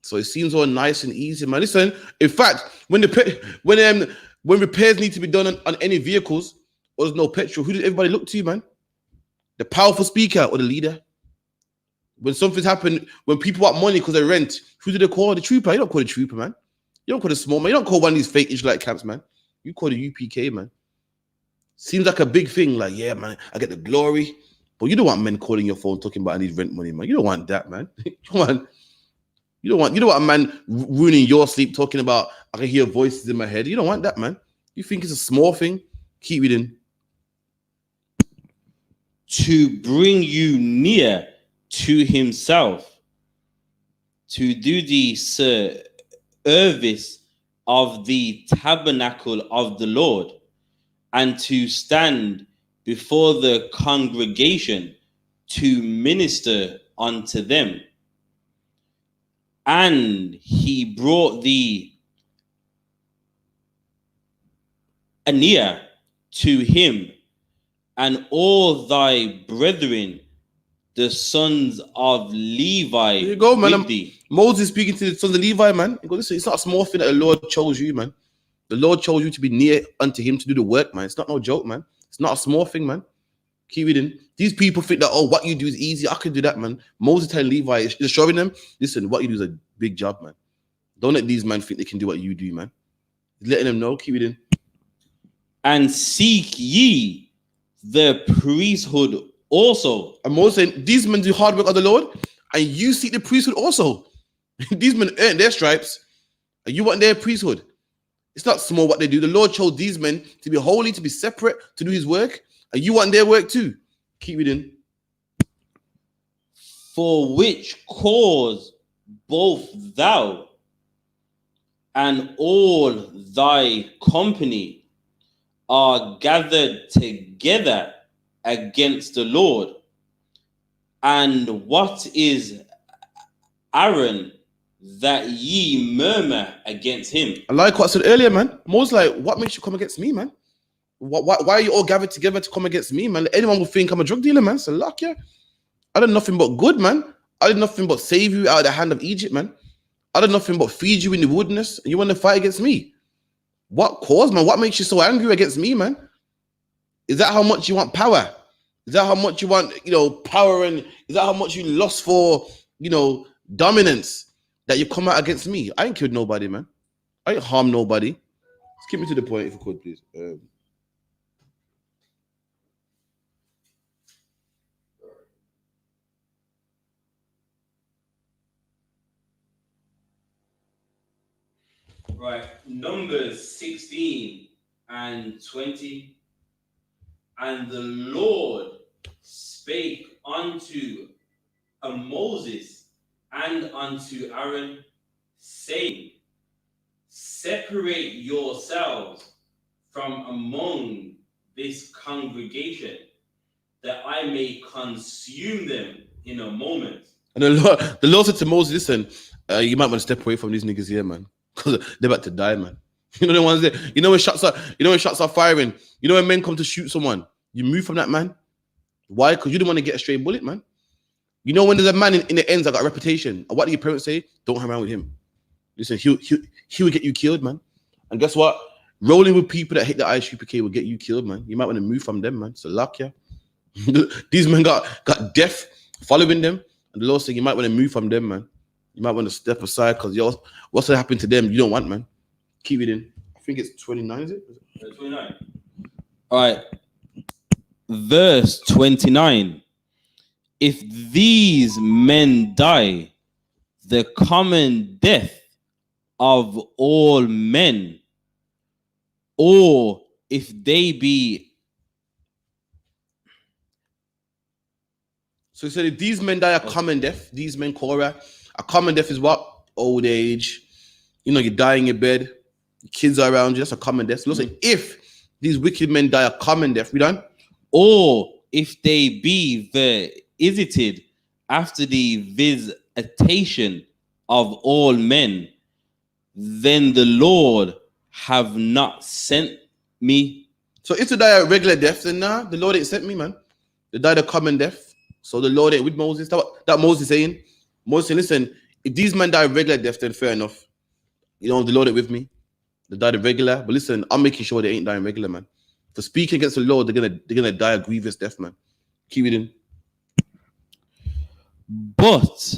So it seems all nice and easy, man. Listen, in fact, when repairs need to be done on any vehicles or there's no petrol, who does everybody look to, man? The powerful speaker or the leader? When something's happened, when people want money because they rent, who do they call? The trooper. You don't call the trooper, man. You don't call the small man. You don't call one of these fake Israelite camps, man. You call the UPK, man. Seems like a big thing. Like, yeah, man, I get the glory. But you don't want men calling your phone talking about I need rent money, man. You don't want that, man. You don't want a man ruining your sleep talking about I can hear voices in my head. You don't want that, man. You think it's a small thing? Keep it in. To bring you near to himself, to do the service of the tabernacle of the Lord, and to stand before the congregation to minister unto them. And he brought thee near to him, and all thy brethren, the sons of Levi, There you go, man. with thee. Moses speaking to the sons of Levi, man. He goes, listen, it's not a small thing that the Lord chose you, man. The Lord chose you to be near unto him to do the work, man. It's not no joke, man. It's not a small thing, man. Keep it in. These people think that, what you do is easy. I can do that, man. Moses telling Levi, is showing them, listen, what you do is a big job, man. Don't let these men think they can do what you do, man. He's letting them know. Keep it in. And seek ye the priesthood also. And Moses saying, these men do hard work of the Lord, and you seek the priesthood also. These men earn their stripes, and you want their priesthood. It's not small what they do. The Lord chose these men to be holy, to be separate, to do his work, and you want their work too. Keep it in. For which cause both thou and all thy company are gathered together against the Lord. And what is Aaron that ye murmur against him? I like what I said earlier, man. Moses like, what makes you come against me, man? Why are you all gathered together to come against me, man? Anyone will think I'm a drug dealer, man. So luck, yeah. I did nothing but good, man. I did nothing but save you out of the hand of Egypt, man. I did nothing but feed you in the wilderness, and you want to fight against me. What cause, man? What makes you so angry against me, man? Is that how much you want power? Is that how much you want, power? And is that how much you lost for, dominance that you come out against me? I ain't killed nobody, man. I ain't harmed nobody. Let's keep me to the point if you could, please. Right, Numbers 16 and 20. And the Lord spake unto Moses and unto Aaron, saying, separate yourselves from among this congregation, that I may consume them in a moment. And the Lord said to Moses, listen, you might want to step away from these niggas here, man. Because they're about to die, man. The ones that, when shots are firing, when men come to shoot someone, you move from that, man. Why? Because you don't want to get a stray bullet, man. You know, when there's a man in the ends that got a reputation, and what do your parents say? Don't hang around with him. Listen, he'll get you killed, man. And guess what? Rolling with people that hate the I.S.U.P.K will get you killed, man. You might want to move from them, man. So luck, yeah. These men got death following them, and the Lord said you might want to move from them, man. You might want to step aside because what's gonna happen to them? You don't want, man. Keep it in. I think it's 29, is it? 29. All right. Verse 29. If these men die, the common death of all men, or if they be. So he said, if these men die a common death, these men, Korah, a common death is what? Old age. You know, you're dying in bed. Your kids are around you. That's a common death. So let's say, if these wicked men die a common death, we done? Or if they be visited after the visitation of all men, then the Lord have not sent me. So if they die a regular death, then nah, the Lord ain't sent me, man. They died a common death. So the Lord ain't with Moses. That Moses saying. Moses saying, listen, if these men die a regular death, then fair enough. You know, the Lord ain't with me. They died a regular. But listen, I'm making sure they ain't dying regular, man. For speaking against the Lord, they're gonna die a grievous death, man. Keep it in. But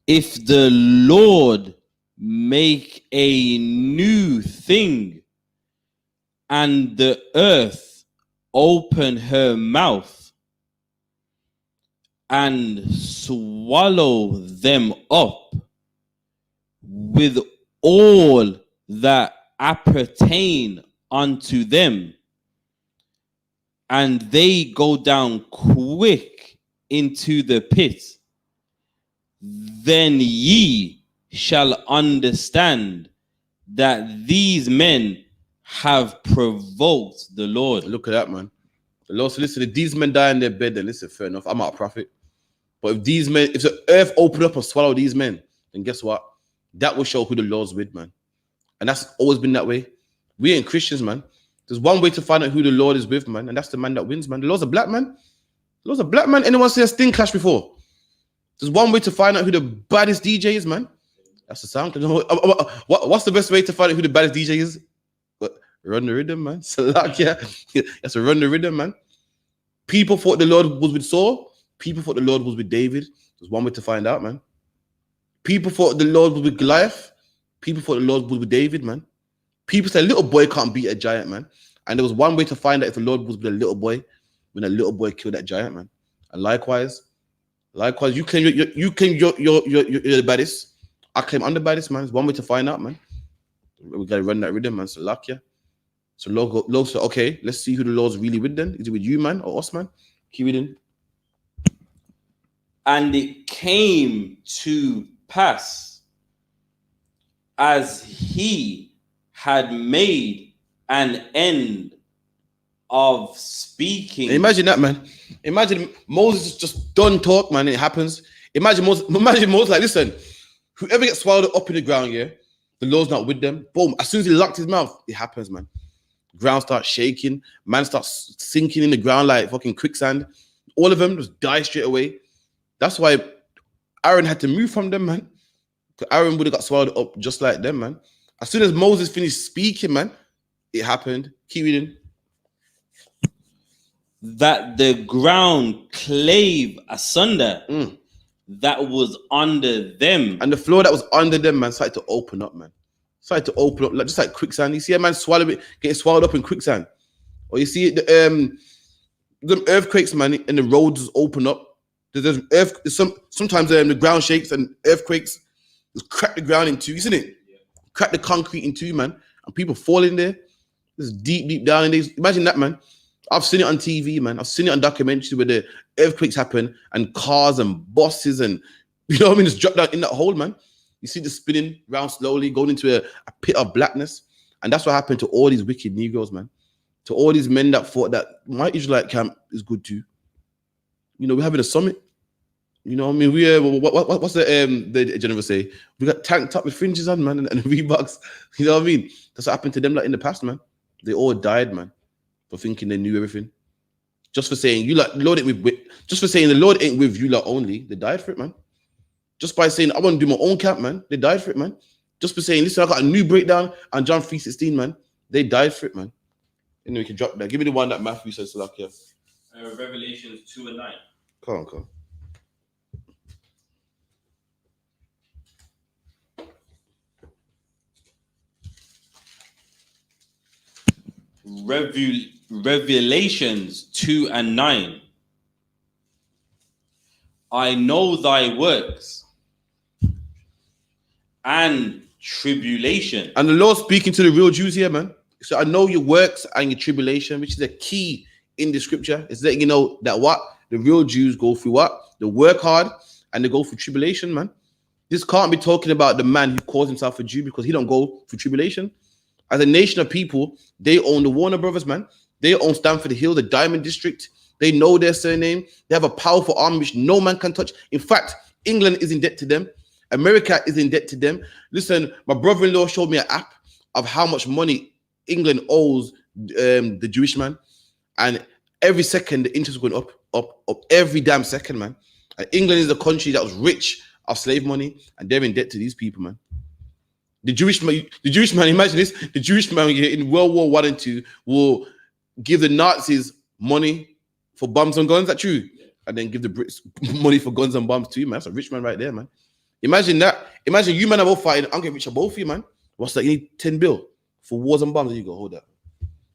if the Lord make a new thing, and the earth open her mouth and swallow them up with all that appertain unto them, and they go down quick into the pit, then ye shall understand that these men have provoked the Lord. Look at that, man. The Lord said, listen, if these men die in their bed, then listen, fair enough. I'm not a prophet. But if these men, if the earth open up and swallow these men, then guess what? That will show who the Lord's with, man. And that's always been that way. We ain't Christians, man. There's one way to find out who the Lord is with, man, and that's the man that wins, man. The Lord's a black man. The Lord's a black man. Anyone see a Sting Clash before? There's one way to find out who the baddest DJ is, man. That's the sound. What's the best way to find out who the baddest DJ is? Run the rhythm, man. Salakia. That's a run the rhythm, man. People thought the Lord was with Saul. People thought the Lord was with David. There's one way to find out, man. People thought the Lord was with Goliath. People thought the Lord was with David, man. People said a little boy can't beat a giant, man. And there was one way to find out if the Lord was with a little boy, when a little boy killed that giant, man. And likewise, you claim you're the baddest. I claim I'm the baddest, man. It's one way to find out, man. We gotta run that rhythm, man. Salakia. So Lord said, okay, let's see who the Lord's really with then. Is it with you, man, or us, man? Keep it in. And it came to pass, as he had made an end of speaking. Imagine that, man. Imagine Moses just done talk, man, and it happens. Imagine Moses like, listen, whoever gets swallowed up in the ground, yeah, the Lord's not with them. Boom. As soon as he locked his mouth, it happens, man. Ground starts shaking, man starts sinking in the ground like fucking quicksand. All of them just die straight away. That's why Aaron had to move from them, man. Because Aaron would have got swallowed up just like them, man. As soon as Moses finished speaking, man, it happened. Keep reading. That the ground clave asunder that was under them. And the floor that was under them, man, started to open up, man. Started to open up, just like quicksand. You see a man getting swallowed up in quicksand. Or you see the earthquakes, man, and the roads open up. Sometimes the ground shakes and earthquakes just crack the ground in two, isn't it? Yeah. Crack the concrete in two, man. And people fall in there. Just deep down in there. Imagine that, man. I've seen it on TV, man. I've seen it on documentaries where the earthquakes happen and cars and buses and, you know what I mean, just drop down in that hole, man. You see the spinning round slowly, going into a pit of blackness. And that's what happened to all these wicked Negroes, man. To all these men that thought that my Israelite camp is good too. You know, we're having a summit. You know what I mean? What's the general say? We got tanked up with fringes on, man, and Reeboks. You know what I mean? That's what happened to them like in the past, man. They all died, man, for thinking they knew everything. Just for saying you like Lord ain't with just for saying the Lord ain't with you lot only. They died for it, man. Just by saying I want to do my own camp, man. They died for it, man. Just for saying, listen, I got a new breakdown on John 3:16, man. They died for it, man. And then we can drop that. Give me the one that Matthew says to like, yeah. Revelations 2:9. Come on. Revelations 2:9. I know thy works and tribulation. And the Lord speaking to the real Jews here, man. So I know your works and your tribulation, which is a key in the scripture. It's letting you know that what the real Jews go through what? They work hard and they go through tribulation, man. This can't be talking about the man who calls himself a Jew because he don't go through tribulation. As a nation of people, they own the Warner Brothers, man. They own Stamford Hill, the Diamond District. They know their surname. They have a powerful army which no man can touch. In fact, England is in debt to them. America is in debt to them. Listen, my brother-in-law showed me an app of how much money England owes the Jewish man. And every second, the interest is going up every damn second, man. And England is a country that was rich of slave money, and they're in debt to these people, man. The Jewish man, imagine this, the Jewish man in World War I and II will give the Nazis money for bombs and guns, is that true? And then give the Brits money for guns and bombs too, man. That's a rich man right there, man. Imagine that. Imagine you man are both fighting. I'm getting rich of both of you, man. What's that? You need 10 bill for wars and bombs. There you go, hold that.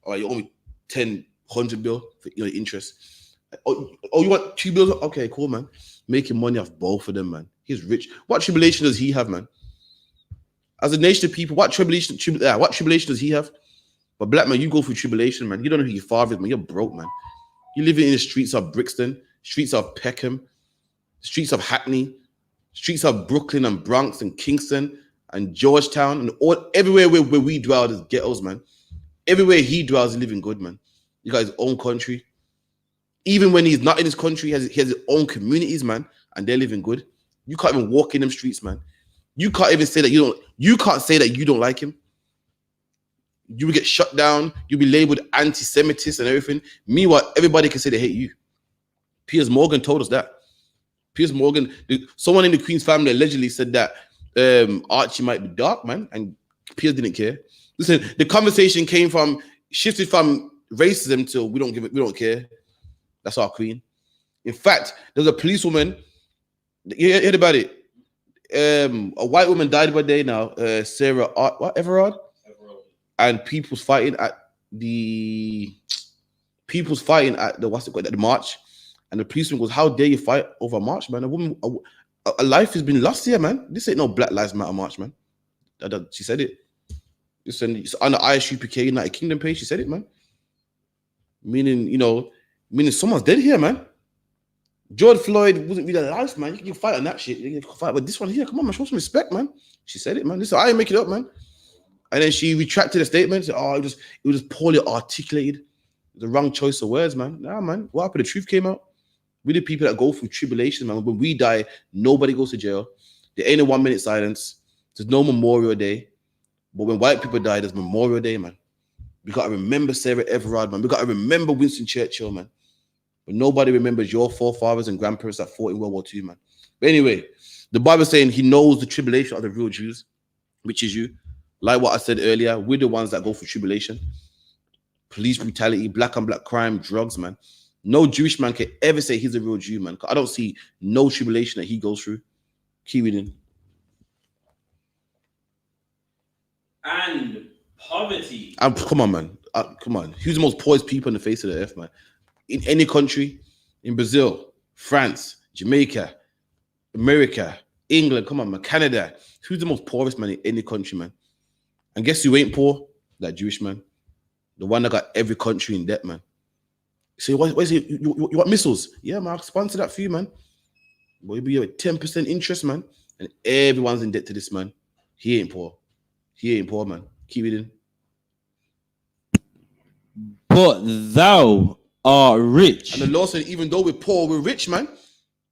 All right, you owe me 10, 100 bill for interest. Oh, you want 2 bills? Okay, cool, man. Making money off both of them, man. He's rich. What tribulation does he have, man? As a nation of people, what tribulation does he have? But black man, you go through tribulation, man. You don't know who your father is, man. You're broke, man. You're living in the streets of Brixton, streets of Peckham, streets of Hackney, streets of Brooklyn and Bronx and Kingston and Georgetown and everywhere where we dwell is ghettos, man. Everywhere he dwells is living good, man. You got his own country. Even when he's not in his country, he has his own communities, man, and they're living good. You can't even walk in them streets, man. You can't even say that you can't say that you don't like him. You will get shut down. You'll be labeled anti-Semitist and everything. Meanwhile, everybody can say they hate you. Piers Morgan told us that. Piers Morgan, someone in the Queen's family allegedly said that Archie might be dark, man, and Piers didn't care. Listen, the conversation shifted from racism to we don't care. That's our Queen. In fact, there's a policewoman. You heard about it? A white woman died by day now, Sarah Everard, and people's fighting at the march, and the policeman goes, "How dare you fight over a march, man? A life has been lost here, man. This ain't no Black Lives Matter march, man." She said it. It's on the I.S.U.P.K. United Kingdom page. She said it, man. Meaning someone's dead here, man. George Floyd wasn't really alive, man. You can fight on that shit. You can fight, but this one here, come on, man, show some respect, man. She said it, man. Listen, I ain't make it up, man. And then she retracted the statement. Said, "Oh, it was just poorly articulated. The wrong choice of words, man." Nah, man. What happened? The truth came out. We the people that go through tribulation, man. When we die, nobody goes to jail. There ain't a 1 minute silence. There's no Memorial Day. But when white people die, there's Memorial Day, man. We gotta remember Sarah Everard, man. We gotta remember Winston Churchill, man. But nobody remembers your forefathers and grandparents that fought in World War II, man. But anyway, the Bible is saying he knows the tribulation of the real Jews, which is you. Like what I said earlier, we're the ones that go through tribulation. Police brutality, black on black crime, drugs, man. No Jewish man can ever say he's a real Jew, man. I don't see no tribulation that he goes through. Keep reading. And poverty. Come on, man. Come on. Who's the most poorest people on the face of the earth, man? In any country, in Brazil, France, Jamaica, America, England, come on, man, Canada. Who's the most poorest man in any country, man? And guess who ain't poor? That Jewish man. The one that got every country in debt, man. So what is it? You want missiles? Yeah, man, I'll sponsor that for you, man. But it'll be a 10% interest, man. And everyone's in debt to this man. He ain't poor. He ain't poor, man. Keep it in. But thou art rich. And the Lord said, even though we're poor, we're rich, man.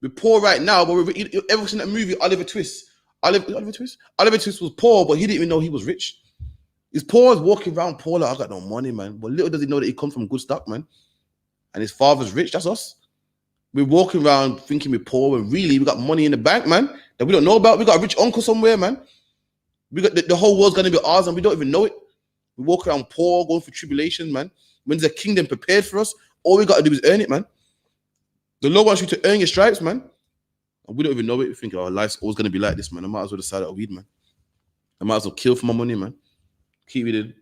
We're poor right now, but we're rich. You ever seen that movie, Oliver Twist? Oliver Twist? Oliver Twist was poor, but he didn't even know he was rich. He's poor, walking around poor, like, I got no money, man. But little does he know that he comes from good stock, man. and his father's rich. That's us. We're walking around thinking we're poor when really we got money in the bank, man, that we don't know about. We got a rich uncle somewhere, man. We got the whole world's gonna be ours and we don't even know it. We walk around poor, going through tribulation, man. When's the kingdom prepared for us? All we gotta do is earn it, man. The Lord wants you to earn your stripes, man. And we don't even know it. We think our life's always gonna be like this, man. I might as well decide out weed, man. I might as well kill for my money, man. Keep it in.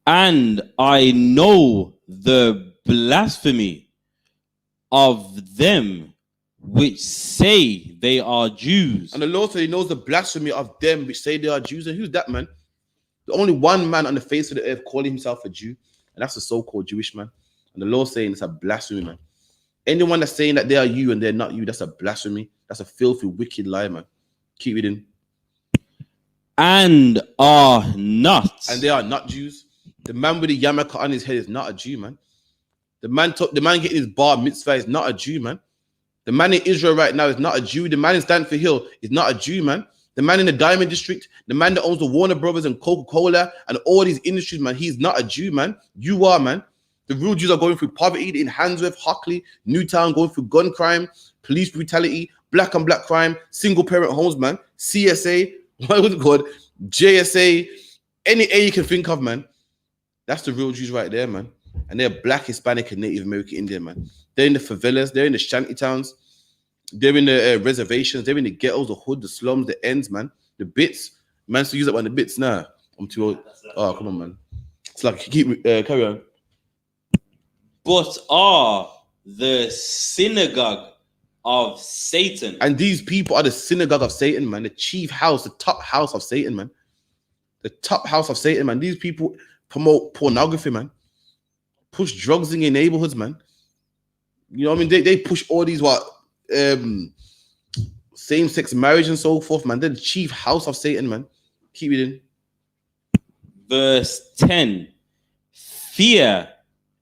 And I know the blasphemy of them which say they are Jews. And the Lord said he knows the blasphemy of them which say they are Jews. And who's that, man? The only one man on the face of the earth calling himself a Jew, and that's the so-called Jewish man. And the Lord saying it's a blasphemy, man. Anyone that's saying that they are you and they're not you, that's a blasphemy. That's a filthy, wicked lie, man. Keep reading. And are not. And they are not Jews. The man with the yarmulke on his head is not a Jew, man. The man getting his bar mitzvah is not a Jew, man. The man in Israel right now is not a Jew. The man in Stanford Hill is not a Jew, man. The man in the Diamond District, the man that owns the Warner Brothers and Coca-Cola and all these industries, man, he's not a Jew, man. You are, man. The real Jews are going through poverty in Handsworth, Hockley, Newtown, going through gun crime, police brutality, black on black crime, single parent homes, man. CSA, what was it called? JSA, any A you can think of, man. That's the real Jews right there, man. And they're black, Hispanic, and Native American Indian, man. They're in the favelas, they're in the shanty towns, they're in the reservations, they're in the ghettos, the hood, the slums, the ends, man. The bits. Man, still use that one, the bits. Nah, I'm too old. Oh, come on, man. It's like, keep carry on. But are the synagogue of Satan. And these people are the synagogue of Satan, man. The chief house, the top house of Satan, man. The top house of Satan, man. These people promote pornography, man. Push drugs in your neighborhoods, man. You know what I mean? They push all these same-sex marriage and so forth, man. They're the chief house of Satan, man. Keep it in. Verse 10. Fear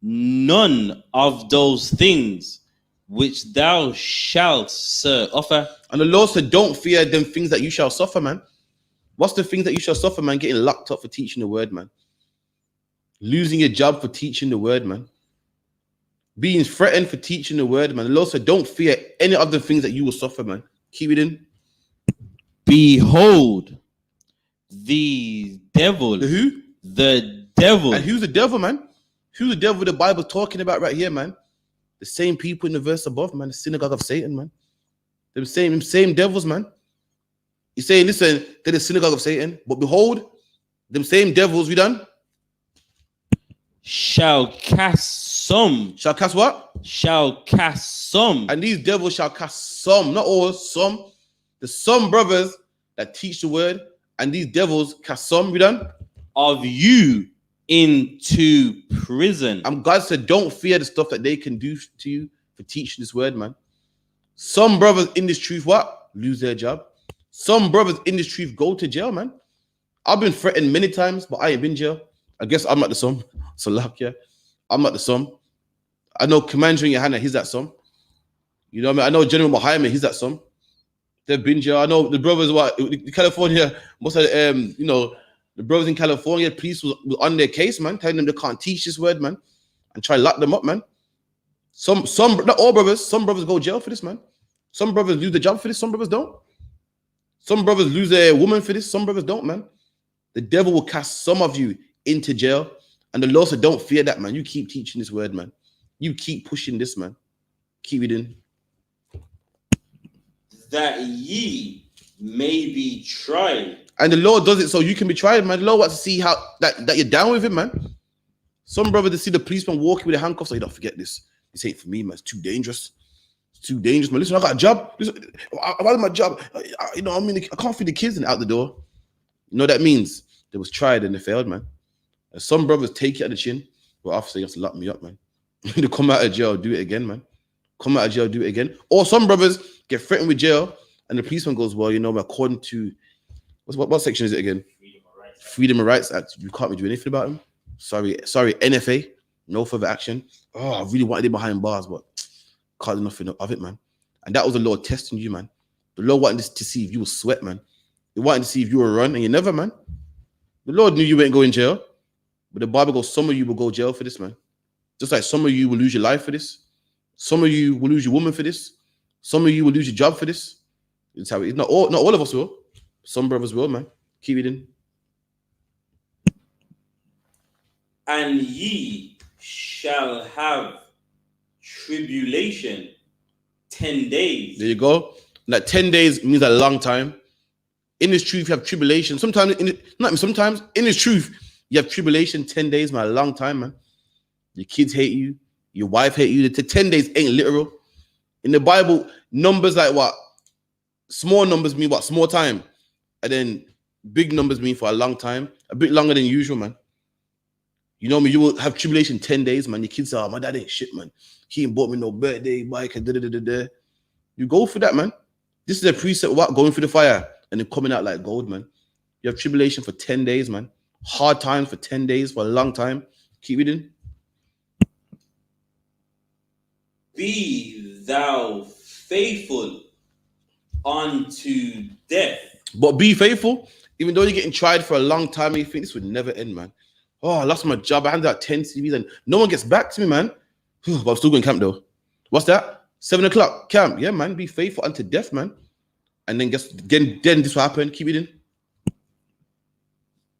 none of those things which thou shalt offer. And the Lord said, don't fear them things that you shall suffer, man. What's the things that you shall suffer, man? Getting locked up for teaching the word, man. Losing your job for teaching the word, man. Being threatened for teaching the word, man. The Lord said, don't fear any of the things that you will suffer, man. Keep it in. Behold, the devil. The who? The devil. And who's the devil, man? Who's the devil the Bible's talking about right here, man? The same people in the verse above, man. The synagogue of Satan, man. Them same devils, man. He's saying, listen, they're the synagogue of Satan. But behold, them same devils, we done? Shall cast some. Shall cast what? Shall cast some. And these devils shall cast some, not all, some. The some brothers that teach the word, and these devils cast some, we done? Of you into prison. And God said, don't fear the stuff that they can do to you for teaching this word, man. Some brothers in this truth, what? Lose their job. Some brothers in this truth go to jail, man. I've been threatened many times, but I ain't been jail. I guess I'm not the some. So luck, yeah. I'm not the some. I know Commander YAHANNA, he's that some. You know what I mean? I know General Muhammad, he's that some. They've been jail. I know the brothers, what? California, most of the, the brothers in California, police was on their case, man, telling them they can't teach this word, man, and try to lock them up, man. Some, not all brothers, some brothers go jail for this, man. Some brothers lose their job for this, some brothers don't. Some brothers lose their woman for this, some brothers don't, man. The devil will cast some of you into jail, and the Lord said, don't fear that, man. You keep teaching this word, man. You keep pushing this, man. Keep it in. That ye may be tried. And the Lord does it so you can be tried, man. The Lord wants to see how that you're down with him, man. Some brother to see the policeman walking with the handcuffs, so you don't forget this. This ain't for me, man. It's too dangerous. It's too dangerous, man. Listen, I got a job. Listen, I wanted my job. I can't feed the kids and out the door. You know what that means? They was tried and they failed, man. And some brothers take it at the chin. Well, officer, you have to lock me up, man. They come out of jail, do it again, man. Come out of jail, do it again. Or some brothers get threatened with jail, and the policeman goes, well, according to what section is it again? Freedom of Rights Act. You can't do anything about him. Sorry, NFA. No further action. Oh, I really wanted it behind bars, but can't do nothing of it, man. And that was the Lord testing you, man. The Lord wanted to see if you will sweat, man. He wanted to see if you will run, and you never, man. The Lord knew you wouldn't go in jail, But the Bible goes, some of you will go jail for this, man. Just like some of you will lose your life for this. Some of you will lose your woman for this. Some of you will lose your job for this. It's how it is. Not all of us will. Some brothers will, man. Keep it in. And ye shall have tribulation 10 days. There you go. Like 10 days means a long time. In this truth, you have tribulation. Sometimes in this truth, you have tribulation 10 days, man. A long time, man. Your kids hate you. Your wife hate you. The 10 days ain't literal. In the Bible, numbers like what? Small numbers mean what? Small time. And then big numbers mean for a long time. A bit longer than usual, man. You know me, you will have tribulation 10 days, man. Your kids say, oh, my dad ain't shit, man. He ain't bought me no birthday bike and da-da-da-da-da. You go for that, man. This is a precept of what? Going through the fire and then coming out like gold, man. You have tribulation for 10 days, man. Hard times for 10 days, for a long time. Keep reading. Be thou faithful unto death. But be faithful, even though you're getting tried for a long time and you think this would never end, man. Oh, I lost my job. I handed out 10 CVs and no one gets back to me, man. But I'm still going camp though. What's that? 7 o'clock camp. Yeah, man. Be faithful unto death, man. And then then this will happen. Keep it in.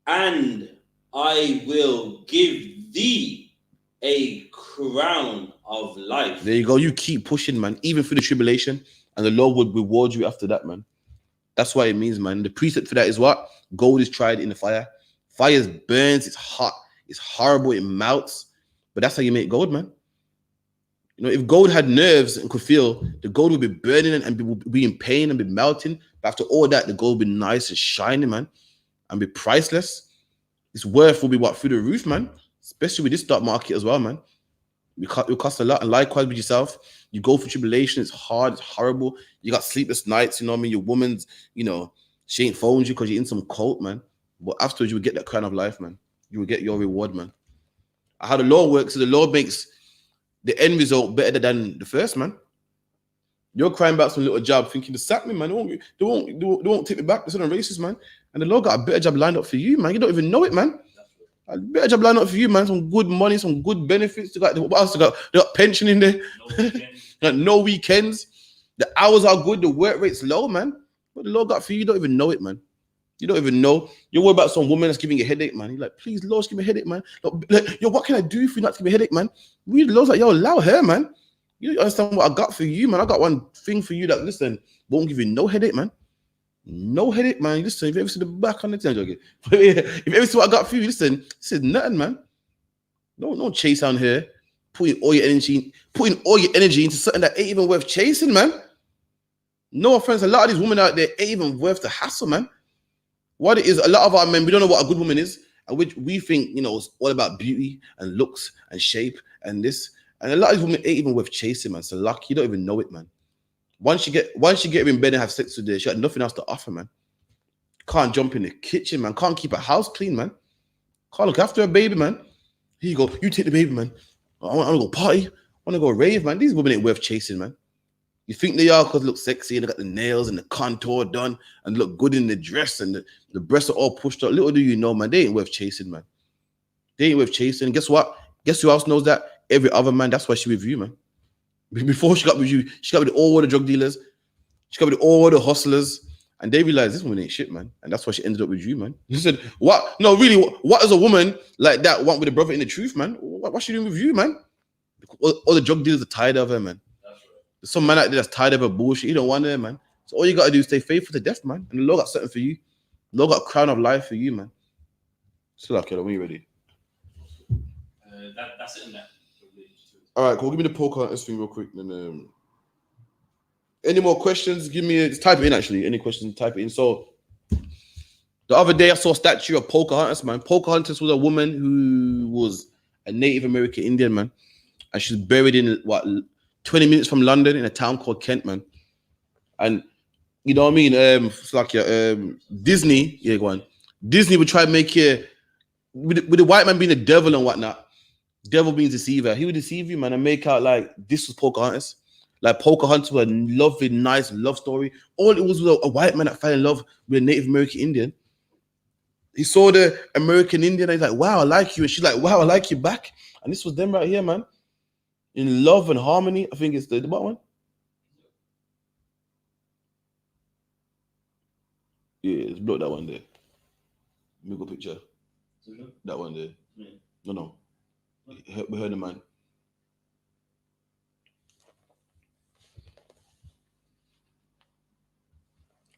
And I will give thee a crown of life. There you go. You keep pushing, man, even through the tribulation, and the Lord would reward you after that, man. That's what it means, man. The precept for that is what? Gold is tried in the fire. Fire burns, it's hot, it's horrible, it melts. But that's how you make gold, man. You know, if gold had nerves and could feel, the gold would be burning and be in pain and be melting. But after all that, the gold would be nice and shiny, man, and be priceless. Its worth will be what? Through the roof, man. Especially with this stock market as well, man. It will cost a lot. And likewise with yourself, you go through tribulation, it's hard, it's horrible. You got sleepless nights, you know what I mean? Your woman's, you know, she ain't phoned you because you're in some cult, man. But afterwards, you will get that crown of life, man. You will get your reward, man. How the Lord works, so the Lord makes the end result better than the first, man. You're crying about some little job, thinking to sack me, man. They won't take me back. They're sort of racist, man. And the Lord got a better job lined up for you, man. You don't even know it, man. A better job lined up for you, man. Some good money, some good benefits. What else they got pension in there. No weekends. The hours are good. The work rate's low, man. What the Lord got for you, you don't even know it, man. You don't even know. You're worried about some woman that's giving you a headache, man. You're like, please, Lord, just give me a headache, man. Like, yo, what can I do for you not to give me a headache, man? Read the Lord's like, yo, allow her, man. You don't understand what I got for you, man. I got one thing for you that, listen, won't give you no headache, man. No headache, man. Listen, if you ever see the back on the thing, okay. If you ever see what I got for you, listen, this is nothing, man. Don't chase down here. Putting all your energy into something that ain't even worth chasing, man. No offense, a lot of these women out there ain't even worth the hassle, man. What it is, a lot of our men, we don't know what a good woman is, and which we think, you know, it's all about beauty and looks and shape and this. And a lot of these women ain't even worth chasing, man. So lucky, you don't even know it, man. Once you get her in bed and have sex with her, she got nothing else to offer, man. Can't jump in the kitchen, man. Can't keep her house clean, man. Can't look after her baby, man. Here you go. You take the baby, man. I want to go party. I want to go rave, man. These women ain't worth chasing, man. You think they are because they look sexy and they got the nails and the contour done and look good in the dress and the breasts are all pushed up. Little do you know, man, they ain't worth chasing, man. They ain't worth chasing. And guess what? Guess who else knows that? Every other man. That's why she with you, man. Before she got with you, she got with all the drug dealers. She got with all the hustlers. And they realized this woman ain't shit, man. And that's why she ended up with you, man. You said, what? No, really, what does a woman like that want with a brother in the truth, man? What's she doing with you, man? All the drug dealers are tired of her, man. There's some man out there that's tired of her bullshit. You don't want her, man. So all you got to do is stay faithful to death, man. And the Lord got something for you. The Lord got a crown of life for you, man. Still okay, when you ready? That's it in that. All right, cool. Give me the Pocahontas thing real quick. Then, any more questions? Give me just type it in, actually. Any questions, type it in. So the other day I saw a statue of Pocahontas, man. Pocahontas was a woman who was a Native American Indian, man. And she's buried in, 20 minutes from London in a town called Kent, man. And you know what I mean? It's like Disney, yeah, go on. Disney would try to make it with the white man being the devil and whatnot. Devil being deceiver. He would deceive you, man, and make out like this was Pocahontas. Like Pocahontas was a lovely, nice love story. All it was a white man that fell in love with a Native American Indian. He saw the American Indian, and he's like, wow, I like you. And she's like, wow, I like you back. And this was them right here, man. In love and harmony. I think it's the bottom one. Yeah, it's block that one there. Let me go picture. That one there. Yeah. No. We heard the man.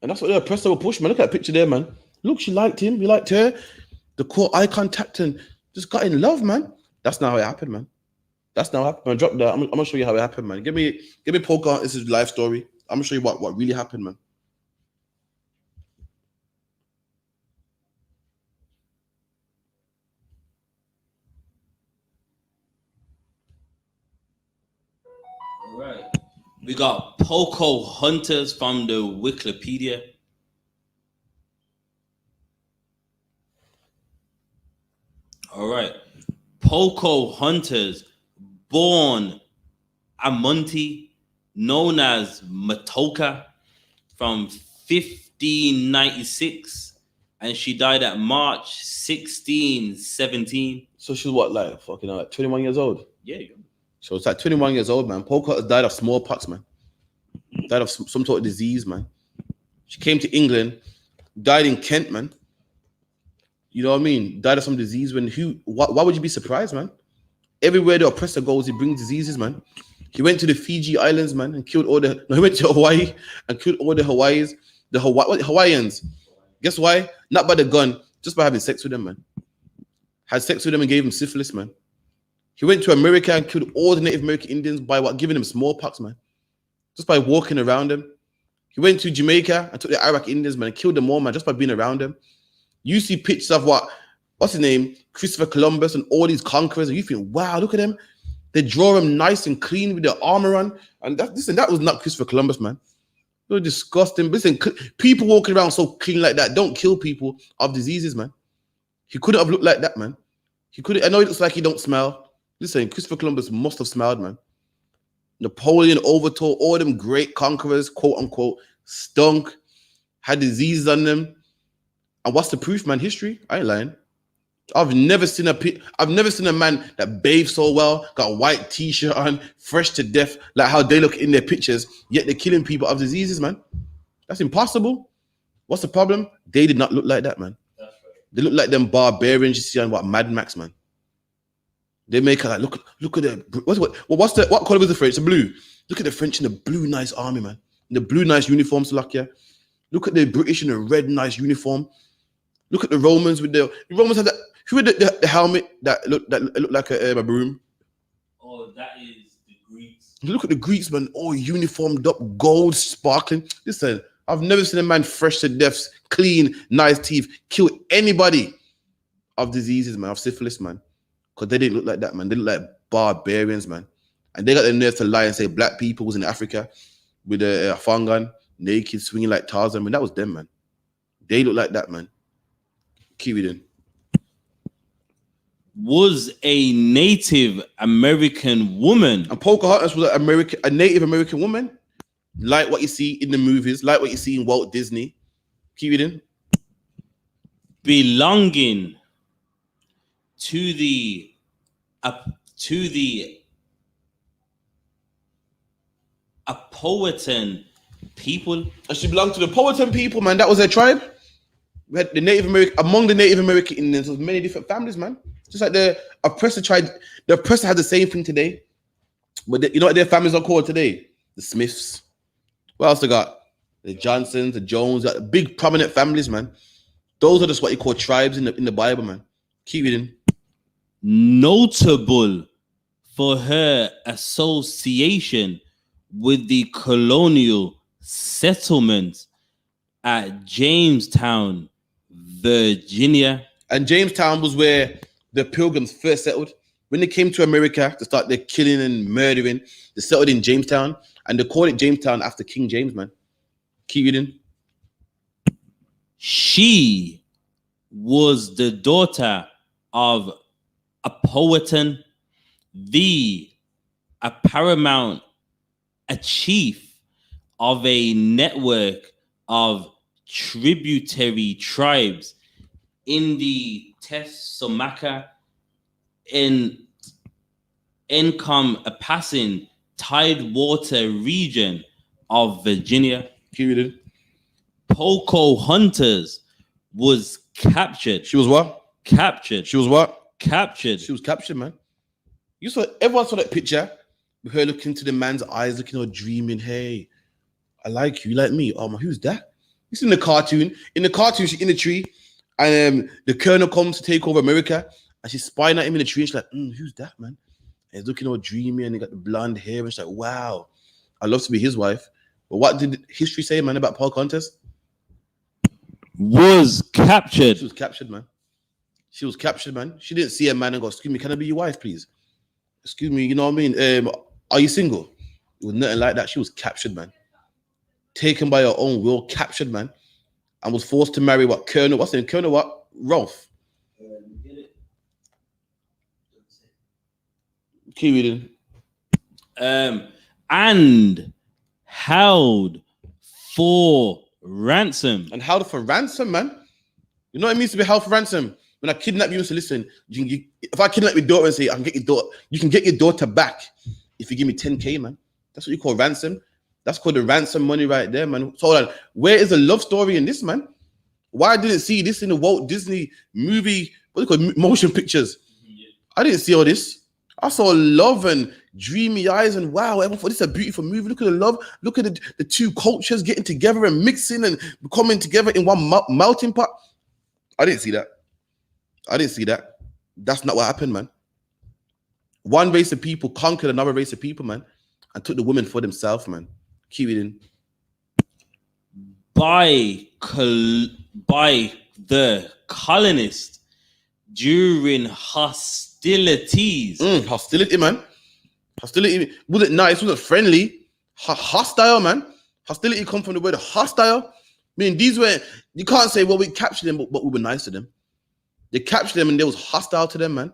And that's what the oppressor will push, man. Look at that picture there, man. Look, she liked him. He liked her. The caught eye contact and just got in love, man. That's not how it happened, man. That's not how it happened, man. Drop that. I'm gonna show you how it happened, man. Give me Pocahontas' this is life story. I'm gonna show you what really happened, man. All right. We got Pocahontas from the Wikipedia. All right. Pocahontas, born Amonte, known as Matoka, from 1596, and she died at March 1617. So she's what, like fucking like 21 years old? Yeah. So it's like 21 years old, man. Pocahontas died of smallpox, man. Died of some sort of disease, man. She came to England, died in Kent, man. You know what I mean? Died of some disease. Why would you be surprised, man? Everywhere the oppressor goes, he brings diseases, man. He went to the Fiji Islands, man, and killed all the. No, he went to Hawaii and killed all the Hawaiians. Guess why? Not by the gun, just by having sex with them, man. Had sex with them and gave them syphilis, man. He went to America and killed all the Native American Indians by what? Giving them smallpox, man. Just by walking around them. He went to Jamaica and took the Iraq Indians, man, and killed them all, man, just by being around them. You see pictures of what's his name? Christopher Columbus and all these conquerors, and you think, wow, look at them. They draw them nice and clean with their armor on. And that was not Christopher Columbus, man. You're disgusting. Listen, people walking around so clean like that don't kill people of diseases, man. He couldn't have looked like that, man. He couldn't. I know it looks like he don't smell. Listen, Christopher Columbus must have smelled, man. Napoleon, Overthrow, all them great conquerors, quote unquote, stunk, had diseases on them. And what's the proof, man? History. I ain't lying. I've never seen a man that bathes so well, got a white t-shirt on, fresh to death, like how they look in their pictures, yet they're killing people of diseases, man. That's impossible. What's the problem? They did not look like that, man. That's right. They look like them barbarians you see on Mad Max, man. They make her like look at the what color was the French? The blue. Look at the French in the blue nice army, man. In the blue nice uniforms, like yeah. Look at the British in the red nice uniform. Look at the Romans with the Romans had that. Who had the helmet that looked like a broom? Oh, that is the Greeks. Look at the Greeks, man. All uniformed up, gold, sparkling. Listen, I've never seen a man fresh to death, clean, nice teeth, kill anybody of diseases, man, of syphilis, man. Because they didn't look like that, man. They look like barbarians, man. And they got the nerve to lie and say black people was in Africa with a fangan, naked, swinging like Tarzan. I mean, that was them, man. They look like that, man. Keep it in. Was a Native American woman. And Pocahontas was a Native American woman, like what you see in the movies, like what you see in Walt Disney. Keep it in. Belonging to the Powhatan people. And she belonged to the Powhatan people, man. That was their tribe. We had the Native American, among the Native American Indians, there was many different families, man. Just like the oppressor tried, the oppressor had the same thing today. But you know what their families are called today? The Smiths. What else they got? The Johnsons, the Jones, got the big prominent families, man. Those are just what you call tribes in the Bible, man. Keep it in. Notable for her association with the colonial settlements at Jamestown, Virginia. And Jamestown was where the Pilgrims first settled. When they came to America to start their killing and murdering, they settled in Jamestown. And they called it Jamestown after King James, man. Keep it in. She was the daughter of a Powhatan, a paramount, a chief of a network of tributary tribes in the Tesomaka in encompassing Tidewater region of Virginia. Keep reading. Pocahontas was captured. She was what? Captured. She was what? Captured. She was captured, man. You saw, everyone saw that picture with her looking into the man's eyes, looking all dreaming. Hey, I like you, you like me. Oh my, who's that? It's in the cartoon. In the cartoon, she's in the tree, and the colonel comes to take over America, and she's spying at him in the tree. And she's like, who's that, man? And he's looking all dreamy, and he got the blonde hair, and she's like, wow, I'd love to be his wife. But what did history say, man, about Pocahontas? Was captured. She was captured, man. She was captured, man. She didn't see a man and go, excuse me, can I be your wife, please? Excuse me, you know what I mean? Are you single? It was nothing like that. She was captured, man. Taken by her own will, captured, man. And was forced to marry what? Colonel, what's his name? Colonel what? Rolfe. Keep reading. And held for ransom. And held for ransom, man. You know what it means to be held for ransom? When I kidnap you, so listen, if I kidnap your daughter and say, I can get your daughter, you can get your daughter back if you give me 10K, man. That's what you call ransom. That's called the ransom money right there, man. So where is the love story in this, man? Why didn't I see this in the Walt Disney movie, what do you call it, motion pictures? I didn't see all this. I saw love and dreamy eyes and wow, everyone thought this is a beautiful movie. Look at the love. Look at the two cultures getting together and mixing and coming together in one melting pot. I didn't see that. I didn't see that. That's not what happened, man. One race of people conquered another race of people, man, and took the women for themselves, man. Keep reading. By the colonists during hostilities. Hostility, man. Hostility wasn't nice, wasn't friendly. Hostile, man. Hostility come from the word hostile. I mean, these were, you can't say, well, we captured them, but we were nice to them. They captured them and they was hostile to them, man.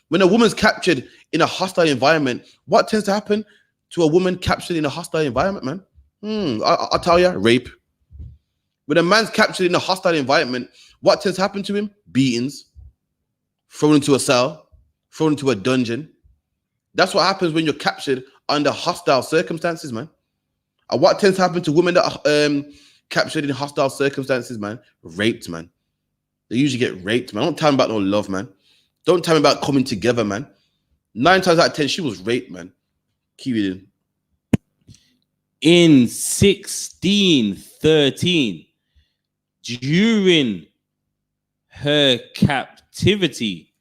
When a woman's captured in a hostile environment, what tends to happen to a woman captured in a hostile environment, man? I'll tell you, rape. When a man's captured in a hostile environment, what tends to happen to him? Beatings, thrown into a cell, thrown into a dungeon. That's what happens when you're captured under hostile circumstances, man. And what tends to happen to women that are captured in hostile circumstances, man? Raped, man. They usually get raped, man. Don't tell me about no love, man. Don't tell me about coming together, man. 9 times out of 10, she was raped, man. Keep it in. In 1613, during her captivity,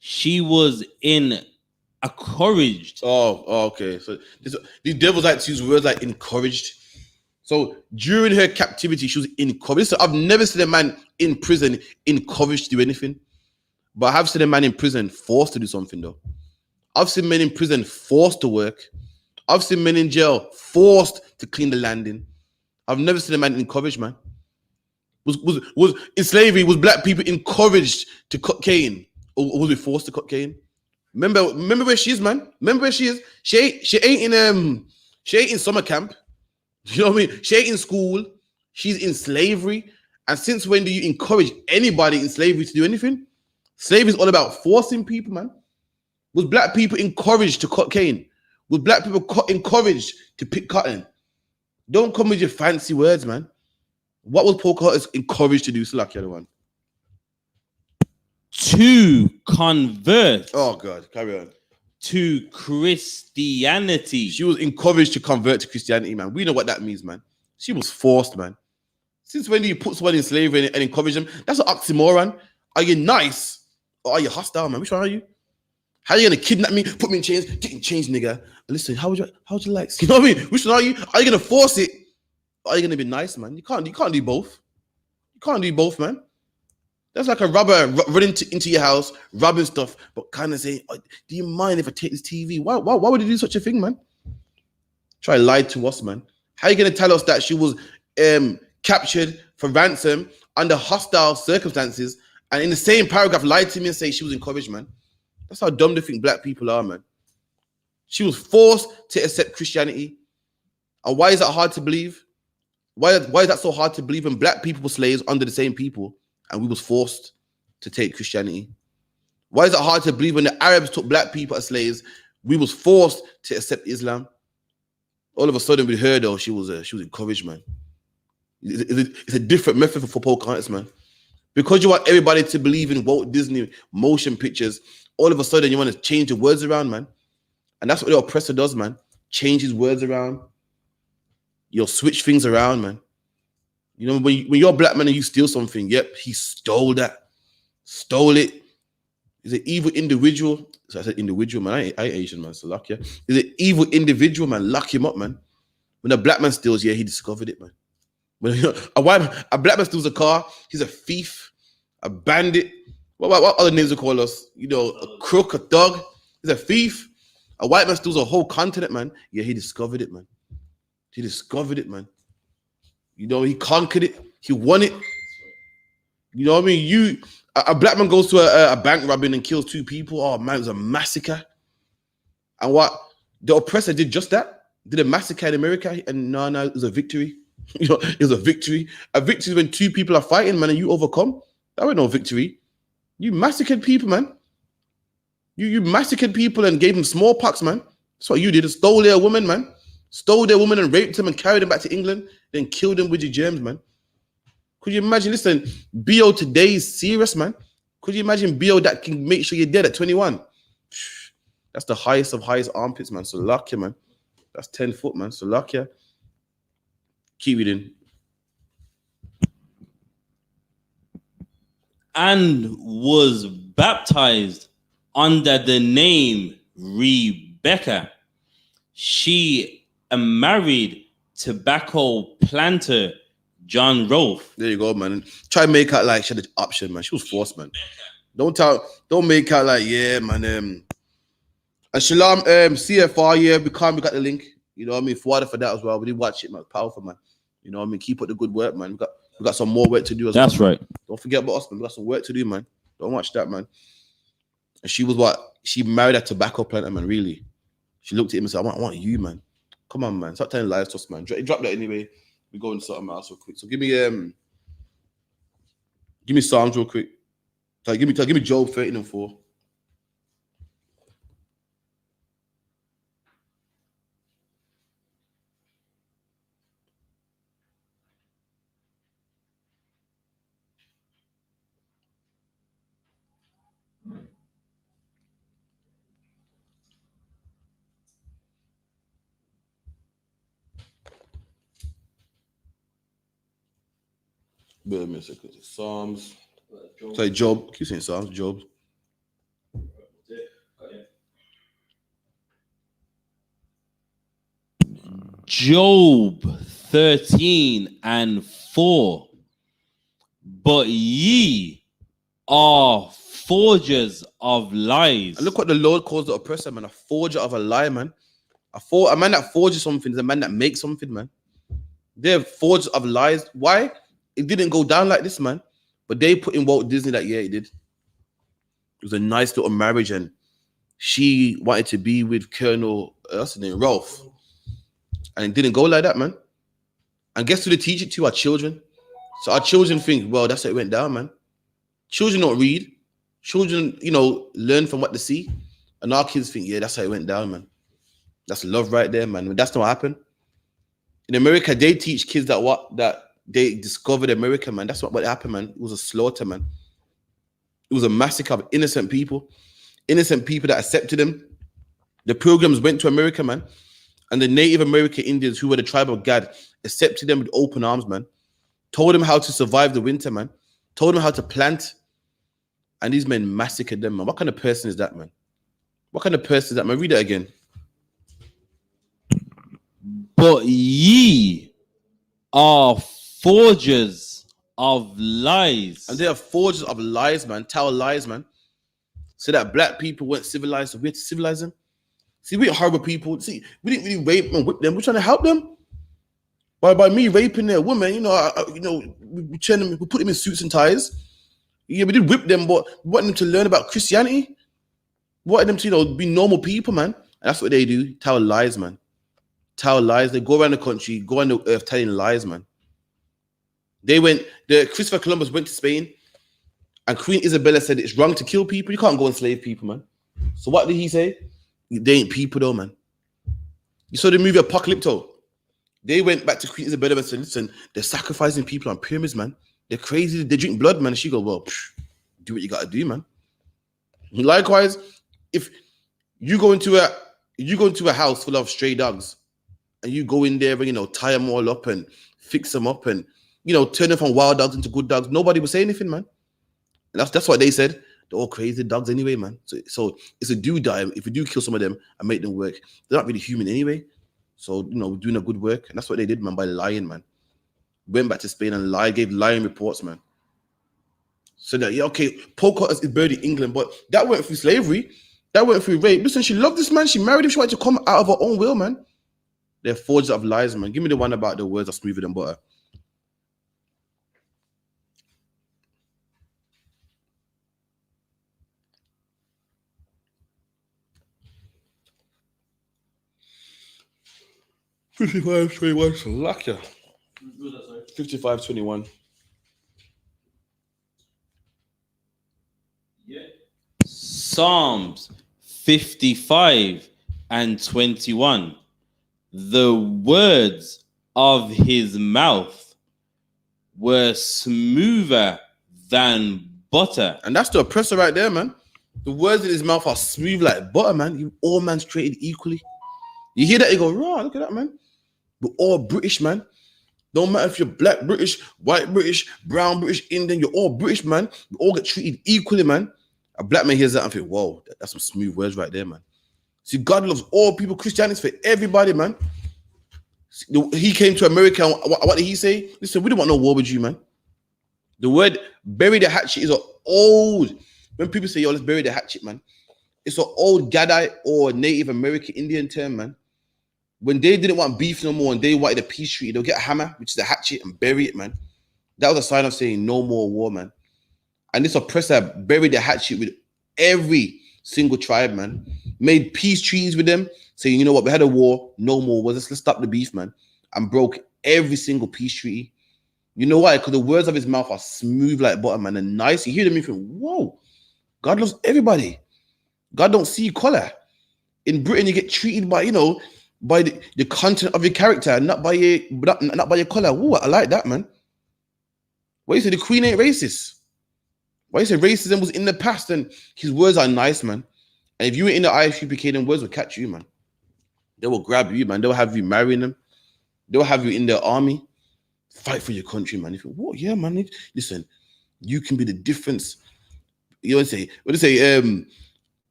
she was encouraged. Oh, okay. So these devils like to use words like encouraged. So during her captivity, she was encouraged. So I've never seen a man in prison encouraged to do anything. But I have seen a man in prison forced to do something, though. I've seen men in prison forced to work. I've seen men in jail forced to clean the landing. I've never seen a man encouraged, man. Was in slavery, was black people encouraged to cut cane? Or was we forced to cut cane? Remember where she is, man. Remember where she is. She ain't in summer camp. You know what I mean? She ain't in school. She's in slavery. And since when do you encourage anybody in slavery to do anything? Slavery is all about forcing people, man. Was black people encouraged to cut cane? Was black people encouraged to pick cotton? Don't come with your fancy words, man. What was Pocahontas encouraged to do? So like the other one. To convert. Oh God, carry on. To Christianity. She was encouraged to convert to Christianity, man. We know what that means, man. She was forced, man. Since when do you put someone in slavery and encourage them? That's an oxymoron. Are you nice or are you hostile, man? Which one are you? How are you gonna kidnap me, put me in chains, get in chains, nigga? Listen, how would you like? You know what I mean? Which one are you? Are you gonna force it? Or are you gonna be nice, man? You can't do both. You can't do both, man. That's like a robber running into your house, robbing stuff, but kind of saying, oh, do you mind if I take this TV? Why would you do such a thing, man? Try to lie to us, man. How are you gonna tell us that she was captured for ransom under hostile circumstances, and in the same paragraph lied to me and say she was encouraged, man? That's how dumb they think black people are, man. She was forced to accept Christianity. And why is that hard to believe? Why is that so hard to believe when black people were slaves under the same people and we was forced? to take Christianity? Why is it hard to believe when the Arabs took black people as slaves, we was forced to accept Islam? All of a sudden we heard, oh, she was encouraged, man. It's a different method for Pocahontas, man. Because you want everybody to believe in Walt Disney motion pictures, all of a sudden you want to change the words around, man. And that's what the oppressor does, man. Change his words around. You'll switch things around, man. You know, when you're a black man and you steal something, yep, he stole that. Stole it. He's an evil individual. So I said individual, man. I ain't Asian, man. So luck, yeah. He's an evil individual, man. Lock him up, man. When a black man steals, yeah, he discovered it, man. When a black man steals a car, he's a thief, a bandit. What other names they call us? You know, a crook, a thug. He's a thief. A white man steals a whole continent, man. Yeah, he discovered it, man. He discovered it, man. You know, he conquered it. He won it. You know what I mean? A black man goes to a bank robbing and kills 2 people. Oh, man, it was a massacre. And what? The oppressor did just that. Did a massacre in America. And no, it was a victory. You know, it was a victory. A victory is when 2 people are fighting, man, and you overcome. That was no victory. You massacred people, man. You massacred people and gave them smallpox, man. That's what you did. Stole their woman, man. Stole their woman and raped them and carried them back to England, then killed them with your germs, man. Could you imagine? Listen, BO today is serious, man. Could you imagine BO that can make sure you're dead at 21? That's the highest of highest armpits, man. So luck you, man. That's 10 foot, man. So luck you. Keep reading. And was baptized under the name Rebecca. She married tobacco planter John Rolfe. There you go, man. Try and make out like she had an option, man. She was forced, man. Don't make out like, yeah, man. And Shalom, CFR, yeah, we got the link. You know what I mean? For that as well. We did watch it, man. Powerful, man. You know what I mean? Keep up the good work, man. We got some more work to do as well. That's right. Don't forget about us, man. We got some work to do, man. Don't watch that, man. And she was what? She married a tobacco planter, man, really. She looked at him and said, I want you, man. Come on, man. Stop telling lies to us, man. Drop that anyway. We go into something else real quick. So give me Psalms real quick. So give me Job 13:4. Wait a minute, Psalms. Sorry, Job. Keep saying Psalms, Job. Job 13:4. But ye are forgers of lies. And look what the Lord calls the oppressor, man. A forger of a lie, man. A man that forges something is a man that makes something, man. They're forgers of lies. Why? It didn't go down like this, man. But they put in Walt Disney that, yeah, it did. It was a nice little marriage, and she wanted to be with Colonel, what's his name, Rolfe. And it didn't go like that, man. And guess who they teach it to? Our children. So our children think, well, that's how it went down, man. Children don't read. Children, you know, learn from what they see. And our kids think, yeah, that's how it went down, man. That's love right there, man. That's not what happened. In America, they teach kids that they discovered America, man. That's what happened, man. It was a slaughter, man. It was a massacre of innocent people that accepted them. The pilgrims went to America, man. And the Native American Indians, who were the tribe of God, accepted them with open arms, man. Told them how to survive the winter, man. Told them how to plant. And these men massacred them, man. What kind of person is that, man? What kind of person is that, man? Read it again. But ye are forgers of lies. And they are forgers of lies, man. Tell lies, man. So that black people weren't civilized, so we had to civilize them. See, we're horrible people. See, we didn't really rape and whip them. We're trying to help them. By me raping their woman, we put them in suits and ties. Yeah, we did whip them, but we wanted them to learn about Christianity. We wanted them to, be normal people, man. And that's what they do. Tell lies, man. Tell lies. They go around the country, go on the earth telling lies, man. Christopher Columbus went to Spain And Queen Isabella said it's wrong to kill people. You can't go and slave people, man. So what did he say? They ain't people though, man. You saw the movie Apocalypto. They went back to Queen Isabella and said, listen, they're sacrificing people on pyramids, man. They're crazy. They drink blood, man. And she go, well, do what you gotta do, man. Likewise, if you go into a house full of stray dogs and you go in there and tie them all up and fix them up and turn them from wild dogs into good dogs, nobody will say anything, man. And that's what they said. They're all crazy dogs anyway, man. So it's a do die. If you do kill some of them and make them work, they're not really human anyway. So doing a good work, and that's what they did, man, by lying, man. Went back to Spain and lied, gave lying reports, man. So that Pocahontas is buried in England, but that went through slavery, that went through rape. Listen, she loved this man, she married him, she wanted to come out of her own will, man. They're forged of lies, man. Give me the one about the words are smoother than butter. $55.21, Slacker. 55.21. Yeah. Psalms 55:21. The words of his mouth were smoother than butter. And that's the oppressor right there, man. The words in his mouth are smooth like butter, man. All man's created equally. You hear that, you go, raw, look at that, man. We're all British, man. Don't matter if you're black British, white British, brown British, Indian, you're all British, man. We all get treated equally, man. A black man hears that and think, whoa, that's some smooth words right there, man. See, God loves all people. Christianity is for everybody, man. He came to America, and what did he say? Listen, we don't want no war with you, man. The word bury the hatchet is an old, when people say, yo, let's bury the hatchet, man, it's an old Gadite or Native American Indian term, man. When they didn't want beef no more and they wanted a peace treaty, they'll get a hammer, which is a hatchet, and bury it, man. That was a sign of saying no more war, man. And this oppressor buried the hatchet with every single tribe, man. Made peace treaties with them, saying, you know what, we had a war, no more wars. Let's stop the beef, man. And broke every single peace treaty. You know why? Because the words of his mouth are smooth like butter, man, and nice. You hear them, you think, whoa, God loves everybody. God don't see color. In Britain, you get treated by, by the content of your character, not by your color. Ooh, I like that, man. Why you say the Queen ain't racist? Why you say racism was in the past and his words are nice, man? And if you were in the I.S.U.P.K, then words will catch you, man. They will grab you, man. They'll have you marrying them. They'll have you in their army. Fight for your country, man. You think, what? Yeah, man. Listen, you can be the difference. You know what they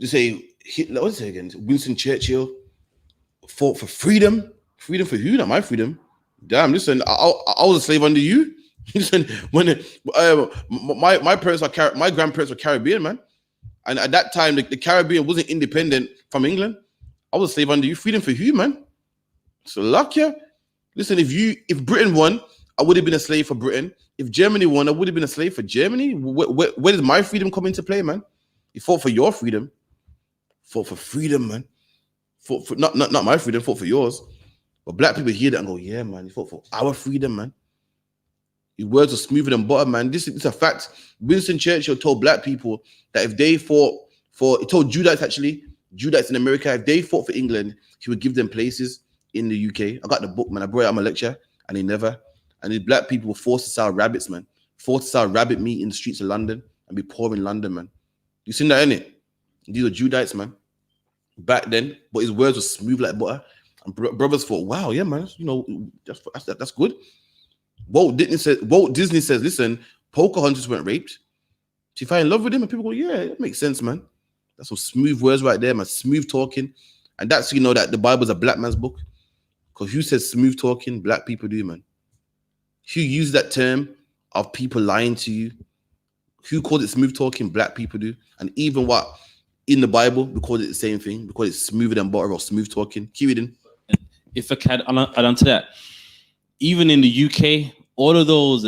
say? Hitler, what did they say again? Winston Churchill fought for freedom. Freedom for who? Not my freedom. Damn, listen, I was a slave under you. Listen, when my grandparents were Caribbean, man. And at that time, the Caribbean wasn't independent from England. I was a slave under you. Freedom for who, man? So luck, yeah. Listen, if Britain won, I would have been a slave for Britain. If Germany won, I would have been a slave for Germany. Where does my freedom come into play, man? You fought for your freedom. Fought for freedom, man. Fought for not my freedom, fought for yours. But black people hear that and go, yeah, man, you fought for our freedom, man. Your words are smoother than butter, man. This is a fact. Winston Churchill told black people that if they fought he told Judites in America, if they fought for England, he would give them places in the UK. I got the book, man. I brought it out my lecture, and they never. And the black people were forced to sell rabbits, man. Forced to sell rabbit meat in the streets of London and be poor in London, man. You seen that, innit? These are Judites, man. Back then, but his words were smooth like butter. And brothers thought, wow, yeah, man, that's good. Walt Disney says, listen, Pocahontas weren't raped. She fell in love with him, and people go, yeah, that makes sense, man. That's some smooth words right there, man. Smooth talking. And that's, that the Bible's a black man's book. Because who says smooth talking? Black people do, man. Who used that term of people lying to you? Who called it smooth talking? Black people do. And even what? In the Bible, we call it the same thing. We call it smoother than butter or smooth talking. Keep it in. If I can add on to that, even in the UK, all of those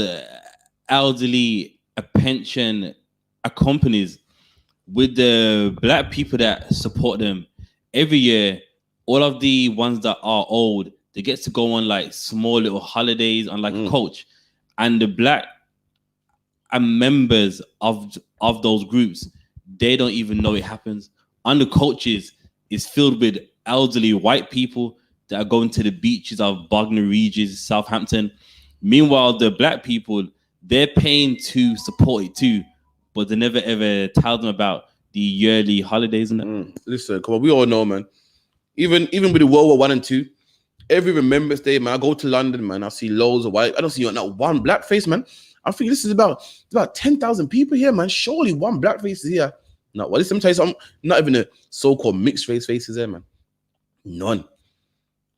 elderly pension companies with the black people that support them every year, all of the ones that are old, they get to go on like small little holidays on like a coach, and the black and members of those groups, they don't even know it happens. And the coaches is filled with elderly white people that are going to the beaches of Bognor Regis, Southampton. Meanwhile, the black people, they're paying to support it too, but they never ever tell them about the yearly holidays and that. Listen, come on, we all know, man. Even with the World War I and II, every Remembrance Day, man, I go to London, man, I see loads of white. I don't see not one black face, man. I'm thinking this is about 10,000 people here, man. Surely one black face is here. No, well, listen, let me tell you something. Not even a so-called mixed race faces there, man. None.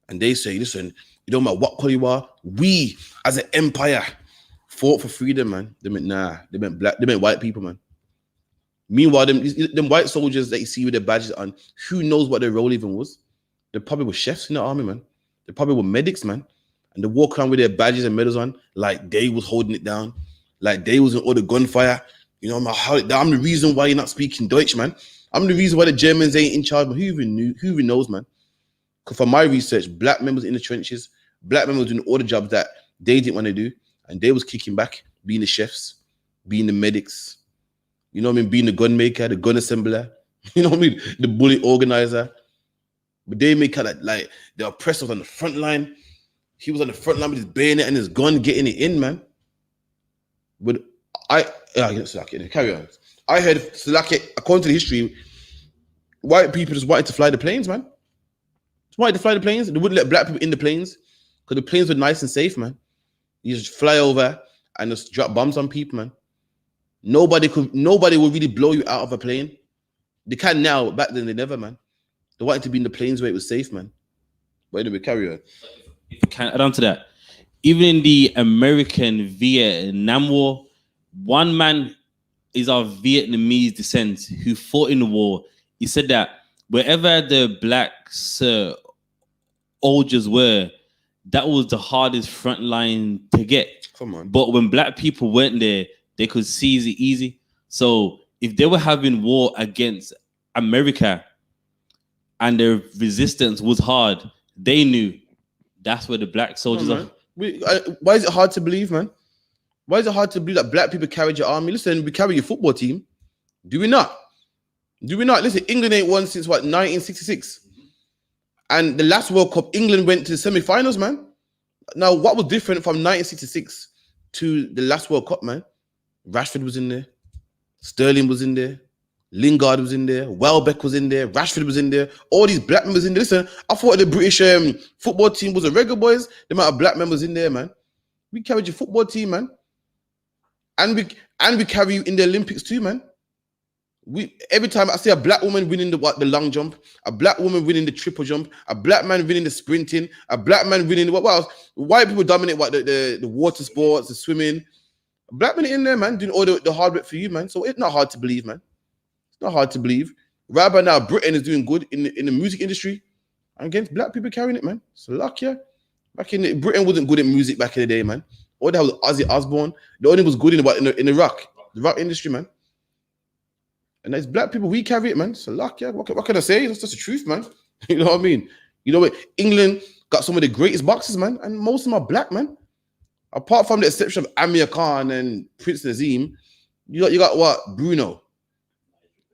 And they say, listen, you don't matter what color you are, we as an empire fought for freedom, man. They meant black, they meant white people, man. Meanwhile, them white soldiers that you see with their badges on, who knows what their role even was? They probably were chefs in the army, man. They probably were medics, man. And they walk around with their badges and medals on, like they was holding it down, like they was in all the gunfire. You know, I'm the reason why you're not speaking Deutsch, man. I'm the reason why the Germans ain't in charge. But who even knows, man? Because from my research, black members in the trenches, black members doing all the jobs that they didn't want to do, and they was kicking back, being the chefs, being the medics, you know what I mean, being the gun maker, the gun assembler, you know what I mean, the bullet organizer. But they make out like the oppressor was on the front line. He was on the front line with his bayonet and his gun, getting it in, man. But carry on. I heard according to the history, white people just wanted to fly the planes, man. Just wanted to fly the planes. They wouldn't let black people in the planes because the planes were nice and safe, man. You just fly over and just drop bombs on people, man. Nobody would really blow you out of a plane. They can now, but back then they never, man. They wanted to be in the planes where it was safe, man. But anyway, carry on. If you can add on to that, even in the American Vietnam War, one man is of Vietnamese descent who fought in the war. He said that wherever the black soldiers were, that was the hardest front line to get. Come on. But when black people went there, they could seize it easy. So if they were having war against America and their resistance was hard, they knew that's where the black soldiers are. Why is it hard to believe, man? Why is it hard to believe that black people carried your army? Listen, we carry your football team. Do we not? Do we not? Listen, England ain't won since what, 1966? And the last World Cup, England went to the semi-finals, man. Now, what was different from 1966 to the last World Cup, man? Rashford was in there. Sterling was in there. Lingard was in there. Welbeck was in there. Rashford was in there. All these black members in there. Listen, I thought the British football team was a regular boys. The amount of black members in there, man. We carried your football team, man. And we carry you in the Olympics too, man. Every time I see a black woman winning the long jump, a black woman winning the triple jump, a black man winning the sprinting, a black man winning what else? White people dominate the water sports, the swimming. Black men in there, man, doing all the hard work for you, man. So it's not hard to believe, man. It's not hard to believe. Right by now, Britain is doing good in the music industry against black people carrying it, man. So luck, yeah. Britain wasn't good at music back in the day, man. All that was Ozzy Osbourne. The only was good in the rock industry, man. And as black people, we carry it, man. So luck, yeah. What can I say? That's just the truth, man. You know what I mean? You know what? England got some of the greatest boxers, man, and most of them are black, man. Apart from the exception of Amir Khan and Prince Nazim, you got what? Bruno,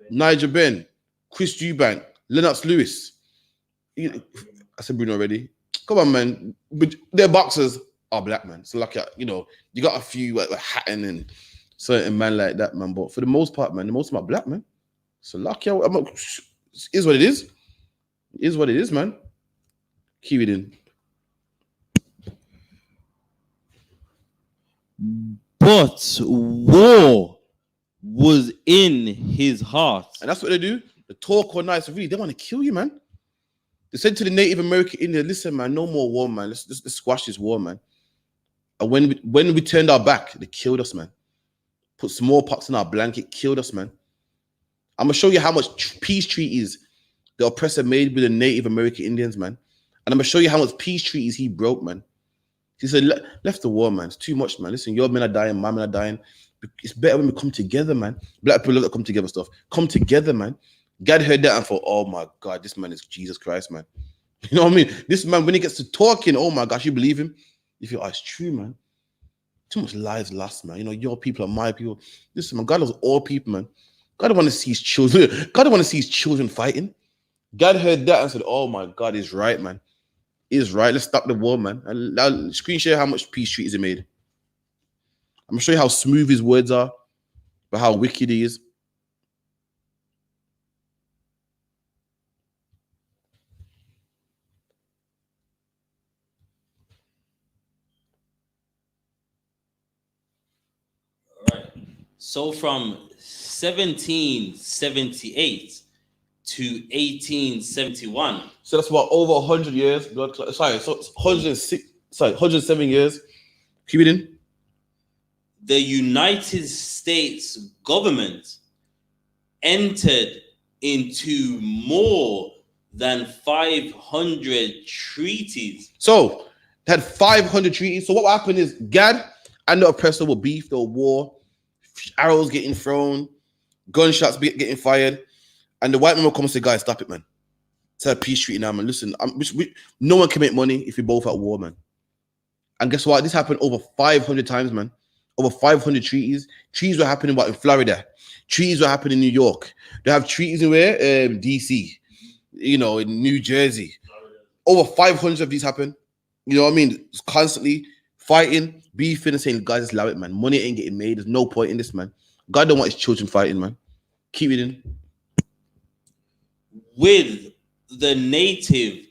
Nigel Benn, Chris Eubank, Lennox Lewis. I said Bruno already. Come on, man. But their boxers are black, man. So like, you got a few like Hatton and certain man like that, man. But for the most part, man, most of them are black, man. So lucky, is what it is. It is what it is, man. Keep it in. But war was in his heart. And that's what they do. The talk or nice read. They want to kill you, man. They said to the Native American Indian, listen, man, no more war, man. Let's squash this war, man. And when we turned our back, they killed us, man. Put smallpox in our blanket, killed us, man. I'm going to show you how much peace treaties the oppressor made with the Native American Indians, man. And I'm going to show you how much peace treaties he broke, man. He said, left the war, man. It's too much, man. Listen, your men are dying, my men are dying. It's better when we come together, man. Black people love that come together stuff. Come together, man. God heard that and thought, oh my God, this man is Jesus Christ, man. You know what I mean? This man, when he gets to talking, oh my gosh, you believe him? You feel, oh, it's true, man. Too much lives lost, man. You know, your people are my people. Listen, man, God loves all people, man. God don't want to see his children. God don't want to see his children fighting. God heard that and said, "Oh my God, is right, man. Is right. Let's stop the war, man." I'll screen share how much peace treaties he made. I'm gonna show you how smooth his words are, but how wicked he is. All right. So from 1778 to 1871. So that's about over 100 years. Sorry, so 106. Sorry, 107 years. Keep it in. The United States government entered into more than 500 treaties. So they had 500 treaties. So what happened is Gad and the oppressor were beef, there were war, arrows getting thrown, gunshots getting fired, and the white man will come and say, "Guys, stop it, man. It's a peace treaty now, man. Listen, no one can make money if you're both at war, man." And guess what? This happened over 500 times, man. Over 500 treaties. Treaties were happening in Florida. Treaties were happening in New York. They have treaties in where? DC. You know, in New Jersey. Over 500 of these happen. You know what I mean? It's constantly fighting, beefing, and saying, "Guys, just allow it, man. Money ain't getting made. There's no point in this, man. God don't want his children fighting, man." Keep it in. With the Native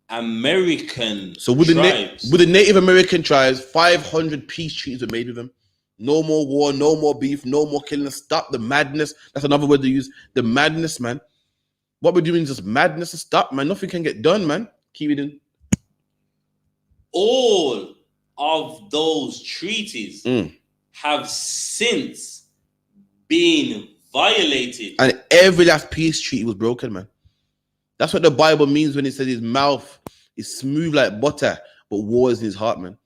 American with tribes. With the Native American tribes, 500 peace treaties were made with them. No more war, no more beef, no more killing. Stop the madness. That's another word they use. The madness, man. What we're doing is just madness to stop, man. Nothing can get done, man. Keep it in. All of those treaties have since been violated. And every last peace treaty was broken, man. That's what the Bible means when it says his mouth is smooth like butter, but war is in his heart, man.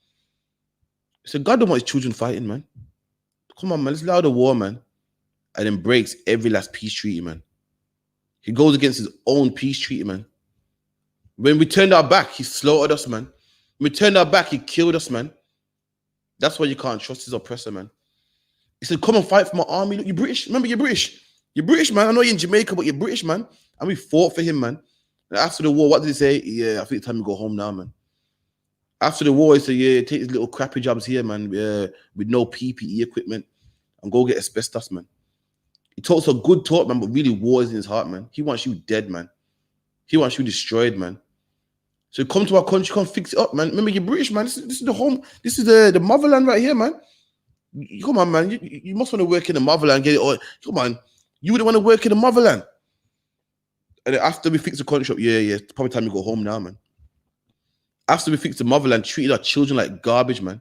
So God don't want his children fighting, man. Come on, man. Let's allow the war, man. And then breaks every last peace treaty, man. He goes against his own peace treaty, man. When we turned our back, he slaughtered us, man. When we turned our back, he killed us, man. That's why you can't trust his oppressor, man. He said, "Come and fight for my army." Look, you're British. Remember, you're British. You're British, man. I know you're in Jamaica, but you're British, man. And we fought for him, man. And after the war, what did he say? "Yeah, I think it's time to go home now, man." After the war, he said, "Yeah, take these little crappy jobs here, man, with no PPE equipment, and go get asbestos, man." He talks a good talk, man, but really war is in his heart, man. He wants you dead, man. He wants you destroyed, man. So come to our country, come fix it up, man. Remember, you're British, man. This is the home. This is the motherland right here, man. Come on, man. You must want to work in the motherland, get it all. Come on. You wouldn't want to work in the motherland. And then after we fix the country up, yeah, it's probably time to go home now, man. After we fix the motherland, treated our children like garbage, man.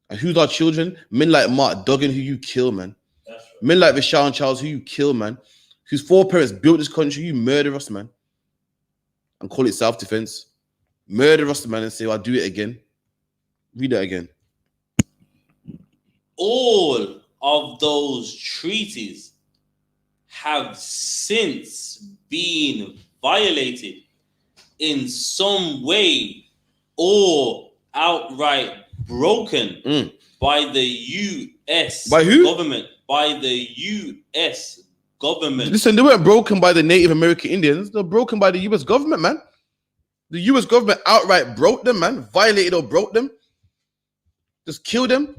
And who's our children? Men like Mark Duggan, who you kill, man. Right. Men like Vishal and Charles, who you kill, man. Whose foreparents built this country, you murder us, man. And call it self-defense. Murder us, man, and say, "I'll do it again." Read that again. All of those treaties have since been violated in some way or outright broken by the U.S. By who? government. By the U.S. government. Listen, they weren't broken by the Native American Indians. They're broken by the U.S. government, man. The U.S. government outright broke them, man. Violated or broke them. Just killed them.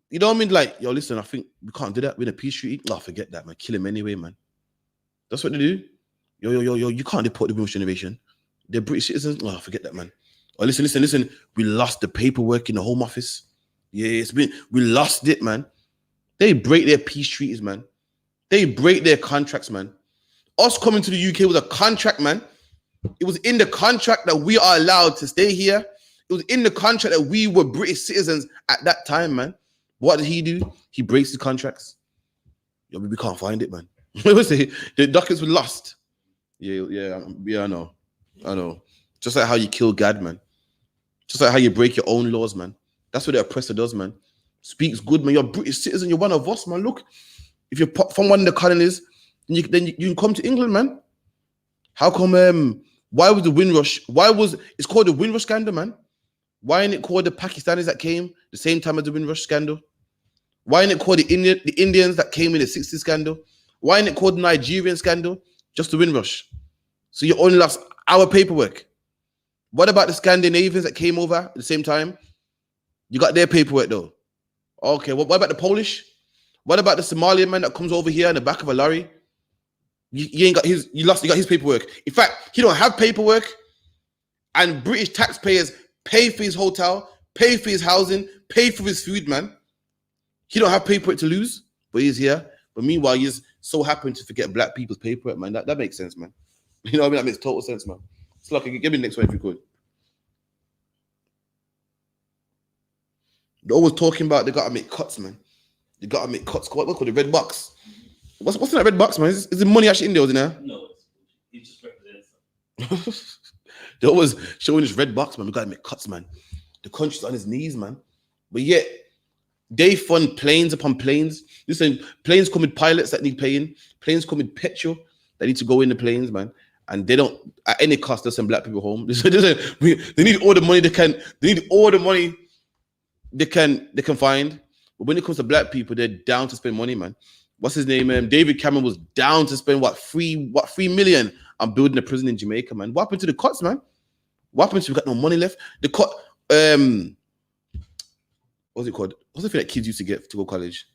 You know what I mean? Like, yo, listen, I think we can't do that with a peace treaty. No, forget that, man. Kill him anyway, man. That's what they do. Yo, you can't deport the British generation. They're British citizens. Oh, forget that, man. Oh, listen. We lost the paperwork in the Home Office. Yeah, we lost it, man. They break their peace treaties, man. They break their contracts, man. Us coming to the UK was a contract, man. It was in the contract that we are allowed to stay here. It was in the contract that we were British citizens at that time, man. What did he do? He breaks the contracts. Yo, we can't find it, man. The documents were lost. Yeah, I know. Just like how you kill God, man. Just like how you break your own laws, man. That's what the oppressor does, man. Speaks good, man. You're a British citizen. You're one of us, man. Look, if you're from one of the colonies, then you can come to England, man. How come? Why was the Windrush? It's called the Windrush scandal, man. Why ain't it called the Pakistanis that came the same time as the Windrush scandal? Why ain't it called the Indians that came in the 60s scandal? Why ain't it called the Nigerian scandal? Just the Windrush. So you only lost our paperwork. What about the Scandinavians that came over at the same time? You got their paperwork though. Okay, what about the Polish? What about the Somalian man that comes over here in the back of a lorry? You ain't got his, you got his paperwork. In fact, he don't have paperwork, and British taxpayers pay for his hotel, pay for his housing, pay for his food, man. He don't have paperwork to lose, but he's here. But meanwhile, he's so happy to forget black people's paperwork, man. That makes sense, man. You know what I mean? That makes total sense, man. It's lucky. Give me the next one if you could. They're always talking about they gotta make cuts, man. They gotta make cuts. What's called the red box? What's in that red box, man? Is the money actually in there, isn't there? No, it just represents. They're always showing this red box, man. We gotta make cuts, man. The country's on its knees, man. But yet, they fund planes upon planes. Listen, planes come with pilots that need paying. Planes come with petrol that need to go in the planes, man. And they don't, at any cost, they send black people home. They need all the money they can. They need all the money they can find. But when it comes to black people, they're down to spend money, man. What's his name? David Cameron was down to spend $3 million on building a prison in Jamaica, man. What happened to the cuts, man? What happened to we got no money left? The cut, what's it called? What's the thing that kids used to get to go to college?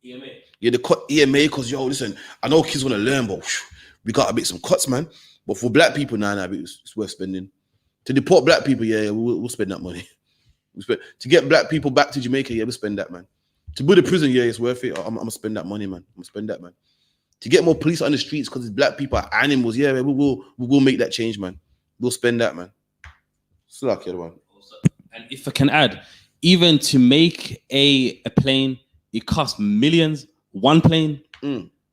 EMA. Yeah, the cut EMA, because listen, I know kids want to learn, but we gotta make some cuts, man. But for black people, it's worth spending. To deport black people, we'll spend that money. To get black people back to Jamaica, we'll spend that, man. To build a prison, it's worth it. I'm gonna spend that money, man. I'm gonna spend that, man. To get more police on the streets because black people are animals, we will make that change, man. We'll spend that, man. Slack, one. And if I can add, even to make a plane, it costs millions. One plane.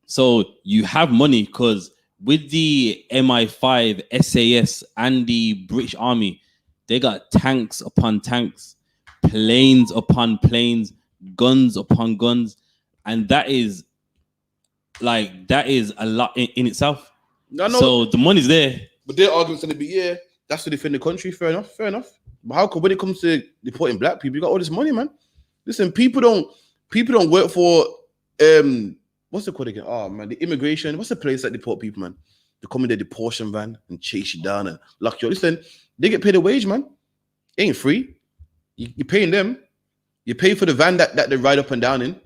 So you have money because with the MI5, SAS, and the British Army, they got tanks upon tanks, planes upon planes, guns upon guns, and that is a lot in itself. So the money's there. But their argument's gonna be, that's to defend the country. Fair enough. But how come when it comes to deporting black people, you got all this money, man? Listen, people don't work for what's it called again? Oh man, the immigration. What's the place that deport people, man? They come in their deportation van and chase you down and lock you up. Listen, they get paid a wage, man. It ain't free. You're paying them. You pay for the van that they ride up and down in.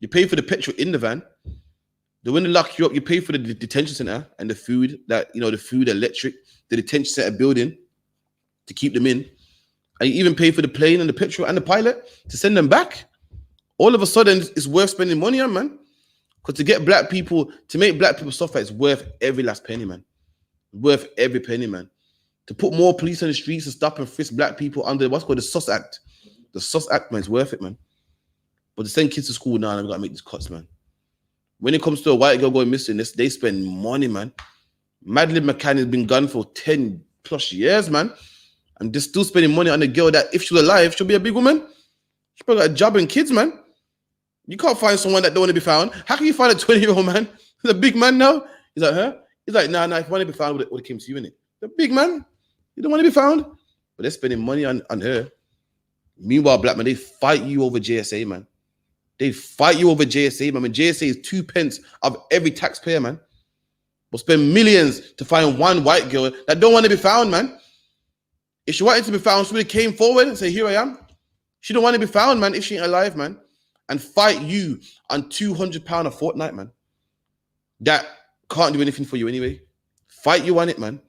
You pay for the petrol in the van. Then when they lock you up, you pay for the detention center and the food, the food, electric, the detention center building to keep them in. And you even pay for the plane and the petrol and the pilot to send them back. All of a sudden, it's worth spending money on, man. Because to make black people suffer, it's worth every last penny, man. Worth every penny, man. To put more police on the streets and stop and frisk black people under what's called the SUS Act. The SUS Act, man, it's worth it, man. But to send kids to school now, we got to make these cuts, man. When it comes to a white girl going missing, they spend money, man. Madeleine McCann has been gone for 10 plus years, man. And they're still spending money on a girl that, if she's alive, she'll be a big woman. She's probably got a job and kids, man. You can't find someone that don't want to be found. How can you find a 20-year-old man? He's a big man now. He's like, huh? He's like, nah, if you want to be found, would it came to you, innit? The big man. You don't want to be found. But they're spending money on her. Meanwhile, black man, they fight you over JSA, man. They fight you over JSA, man. When JSA is 2 pence of every taxpayer, man. Will spend millions to find one white girl that don't want to be found, man. If she wanted to be found, she would have came forward and say, here I am. She don't want to be found, man, if she ain't alive, man. And fight you on £200 a fortnight, man. That can't do anything for you anyway. Fight you on it, man.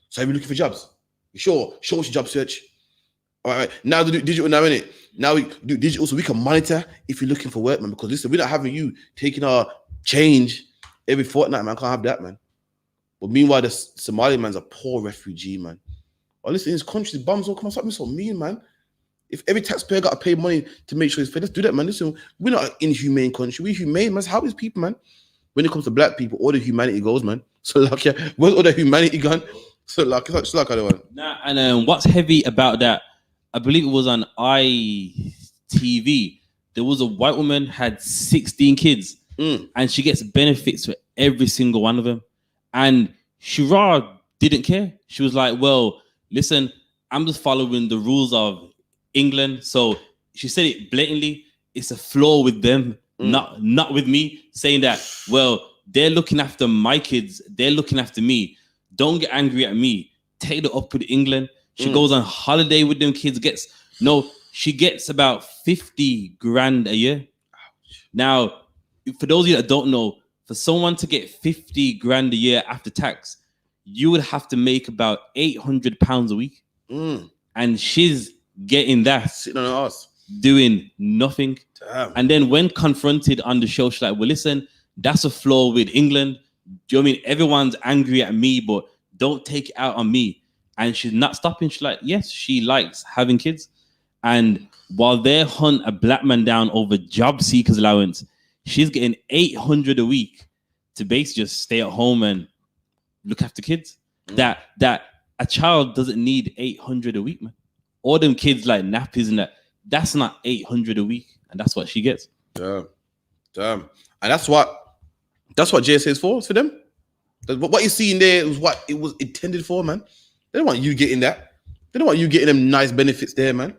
So are we looking for jobs? You sure? Show us your job search. All right. Now we do digital now, innit? Now we do digital so we can monitor if you're looking for work, man. Because listen, we're not having you taking our change every fortnight, man. I can't have that, man. But meanwhile, the Somali man's a poor refugee, man. Oh, listen, in this country, the bums all come on, something so mean, man. If every taxpayer got to pay money to make sure it's fair, let's do that, man. Listen, we're not an inhumane country. We're humane, man. How is people, man? When it comes to black people, all the humanity goes, man. So, like, yeah, where's all the humanity gone? So, like, it's like I don't want. Nah, and what's heavy about that? I believe it was on ITV. There was a white woman had 16 kids, and she gets benefits for every single one of them. And Shira didn't care. She was like, "Well, listen, I'm just following the rules of England. So she said it blatantly. It's a flaw with them, not with me. Saying that, well, they're looking after my kids. They're looking after me. Don't get angry at me. Take it up with England. She goes on holiday with them kids. She gets about 50 grand a year. Now, for those of you that don't know, for someone to get 50 grand a year after tax, you would have to make about £800 a week. And she's getting that. Sitting on her ass. Doing nothing. Damn. And then when confronted on the show, she's like, well, listen, that's a flaw with England. Do you know what I mean? Everyone's angry at me, but don't take it out on me. And she's not stopping. She's like, yes, she likes having kids. And while they hunt a black man down over job seekers allowance, she's getting 800 a week to basically just stay at home and look after kids. That a child doesn't need 800 a week, man. All them kids like nappies and that's not 800 a week, and that's what she gets. Damn. And that's what JSA is for. It's for them. What you see in there was what it was intended for, man. They don't want you getting that. They don't want you getting them nice benefits there, man.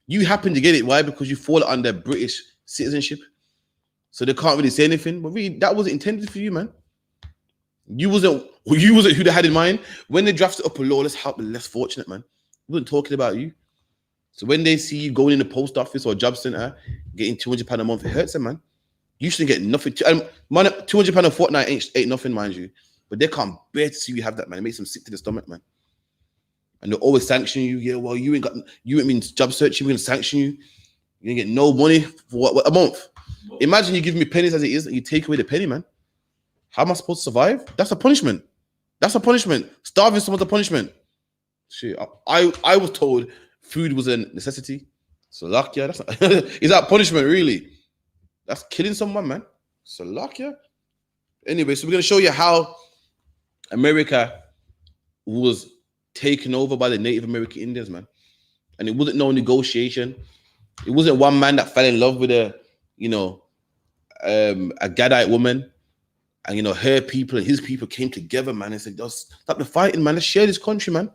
You happen to get it. Why? Because you fall under British citizenship. So they can't really say anything. But really, that wasn't intended for you, man. You wasn't who they had in mind. When they drafted up a law, let's help the less fortunate, man. We wasn't talking about you. So when they see you going in the post office or job center, getting £200 a month, it hurts them, man. You shouldn't get nothing. £200 a fortnight ain't nothing, mind you. But they can't bear to see you have that, man. It makes them sick to the stomach, man. And they'll always sanction you. Yeah, well, you ain't been job searching. We're gonna sanction you. You're gonna get no money for what a month. Imagine you give me pennies as it is, and you take away the penny, man. How am I supposed to survive? That's a punishment. Starving someone's a punishment. Shit, I was told food was a necessity. Salakia, that's not, is that punishment really? That's killing someone, man. Salakia. Anyway, so we're gonna show you how America was taken over by the Native American Indians, man. And it wasn't no negotiation. It wasn't one man that fell in love with a Gadite woman, and her people and his people came together, man, and said, stop the fighting, man. Let's share this country, man.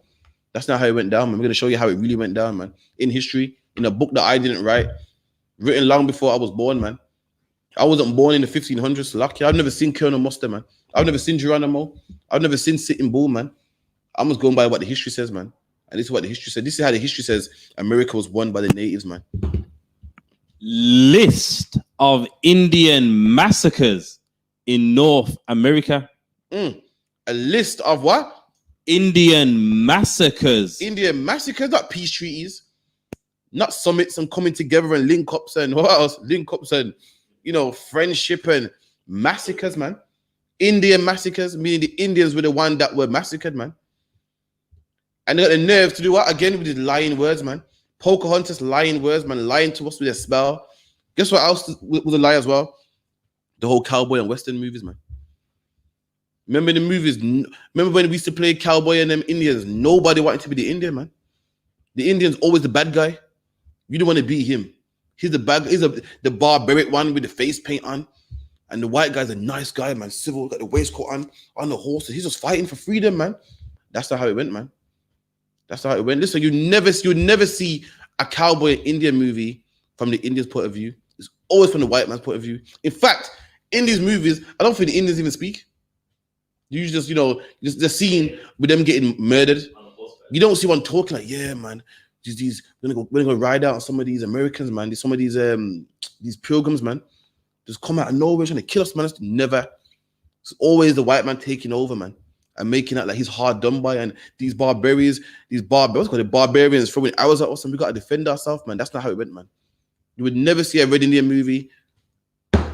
That's not how it went down, man. We're gonna show you how it really went down, man. In history, in a book that I didn't write, written long before I was born, man. I wasn't born in the 1500s, lucky. I've never seen Colonel Mustard, man. I've never seen Geronimo. I've never seen Sitting Bull, man. I'm just going by what the history says, man. And this is what the history said. This is how the history says America was won by the natives, man. List of Indian massacres in North America. A list of what? Indian massacres. Indian massacres, not peace treaties, not summits and coming together and link-ups and what else? Link-ups and, friendship and massacres, man. Indian massacres, meaning the Indians were the one that were massacred, man. And they got the nerve to do what? Again, with these lying words, man. Pocahontas lying words, man. Lying to us with a spell. Guess what else was a lie as well? The whole cowboy and western movies, man. Remember the movies? Remember when we used to play cowboy and them Indians? Nobody wanted to be the Indian, man. The Indian's always the bad guy. You don't want to be him. He's the bad. He's the barbaric one with the face paint on. And the white guy's a nice guy, man. Civil, got the waistcoat on the horse. He's just fighting for freedom, man. That's not how it went, man. That's how it went. Listen, you never see a cowboy Indian movie from the Indian's point of view. It's always from the white man's point of view. In fact, in these movies, I don't think the Indians even speak. You just, just the scene with them getting murdered. You don't see one talking like, yeah, man. We're gonna ride out on some of these Americans, man. Some of these pilgrims, man. Just come out of nowhere trying to kill us, man. It's never. It's always the white man taking over, man, and making it like he's hard done by. And these barbarians throwing arrows at us, and we gotta defend ourselves, man. That's not how it went, man. You would never see a Red Indian movie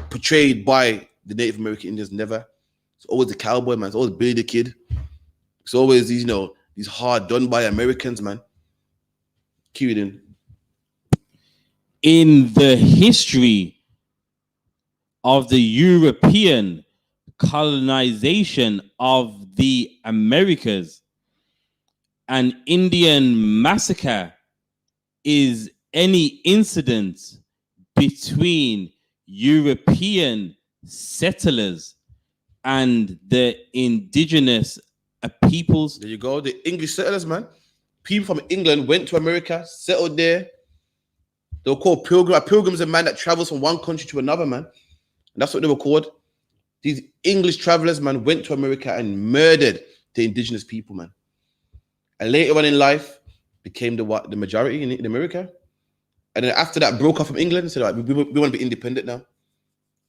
portrayed by the Native American Indians. Never. It's always the cowboy, man. It's always Billy the Kid. It's always these, these hard done by Americans, man. Keep it in. In the history of the European colonization of the Americas, an Indian massacre is any incident between European settlers and the indigenous peoples. There you go. The English settlers, man. People from England went to America, settled there, They were called pilgrim. A pilgrim is a man that travels from one country to another, man. And that's what they were called. These English travelers, man, went to America and murdered the indigenous people, man. And later on in life, became the majority in America. And then after that, broke off from England and said, all right, we want to be independent now.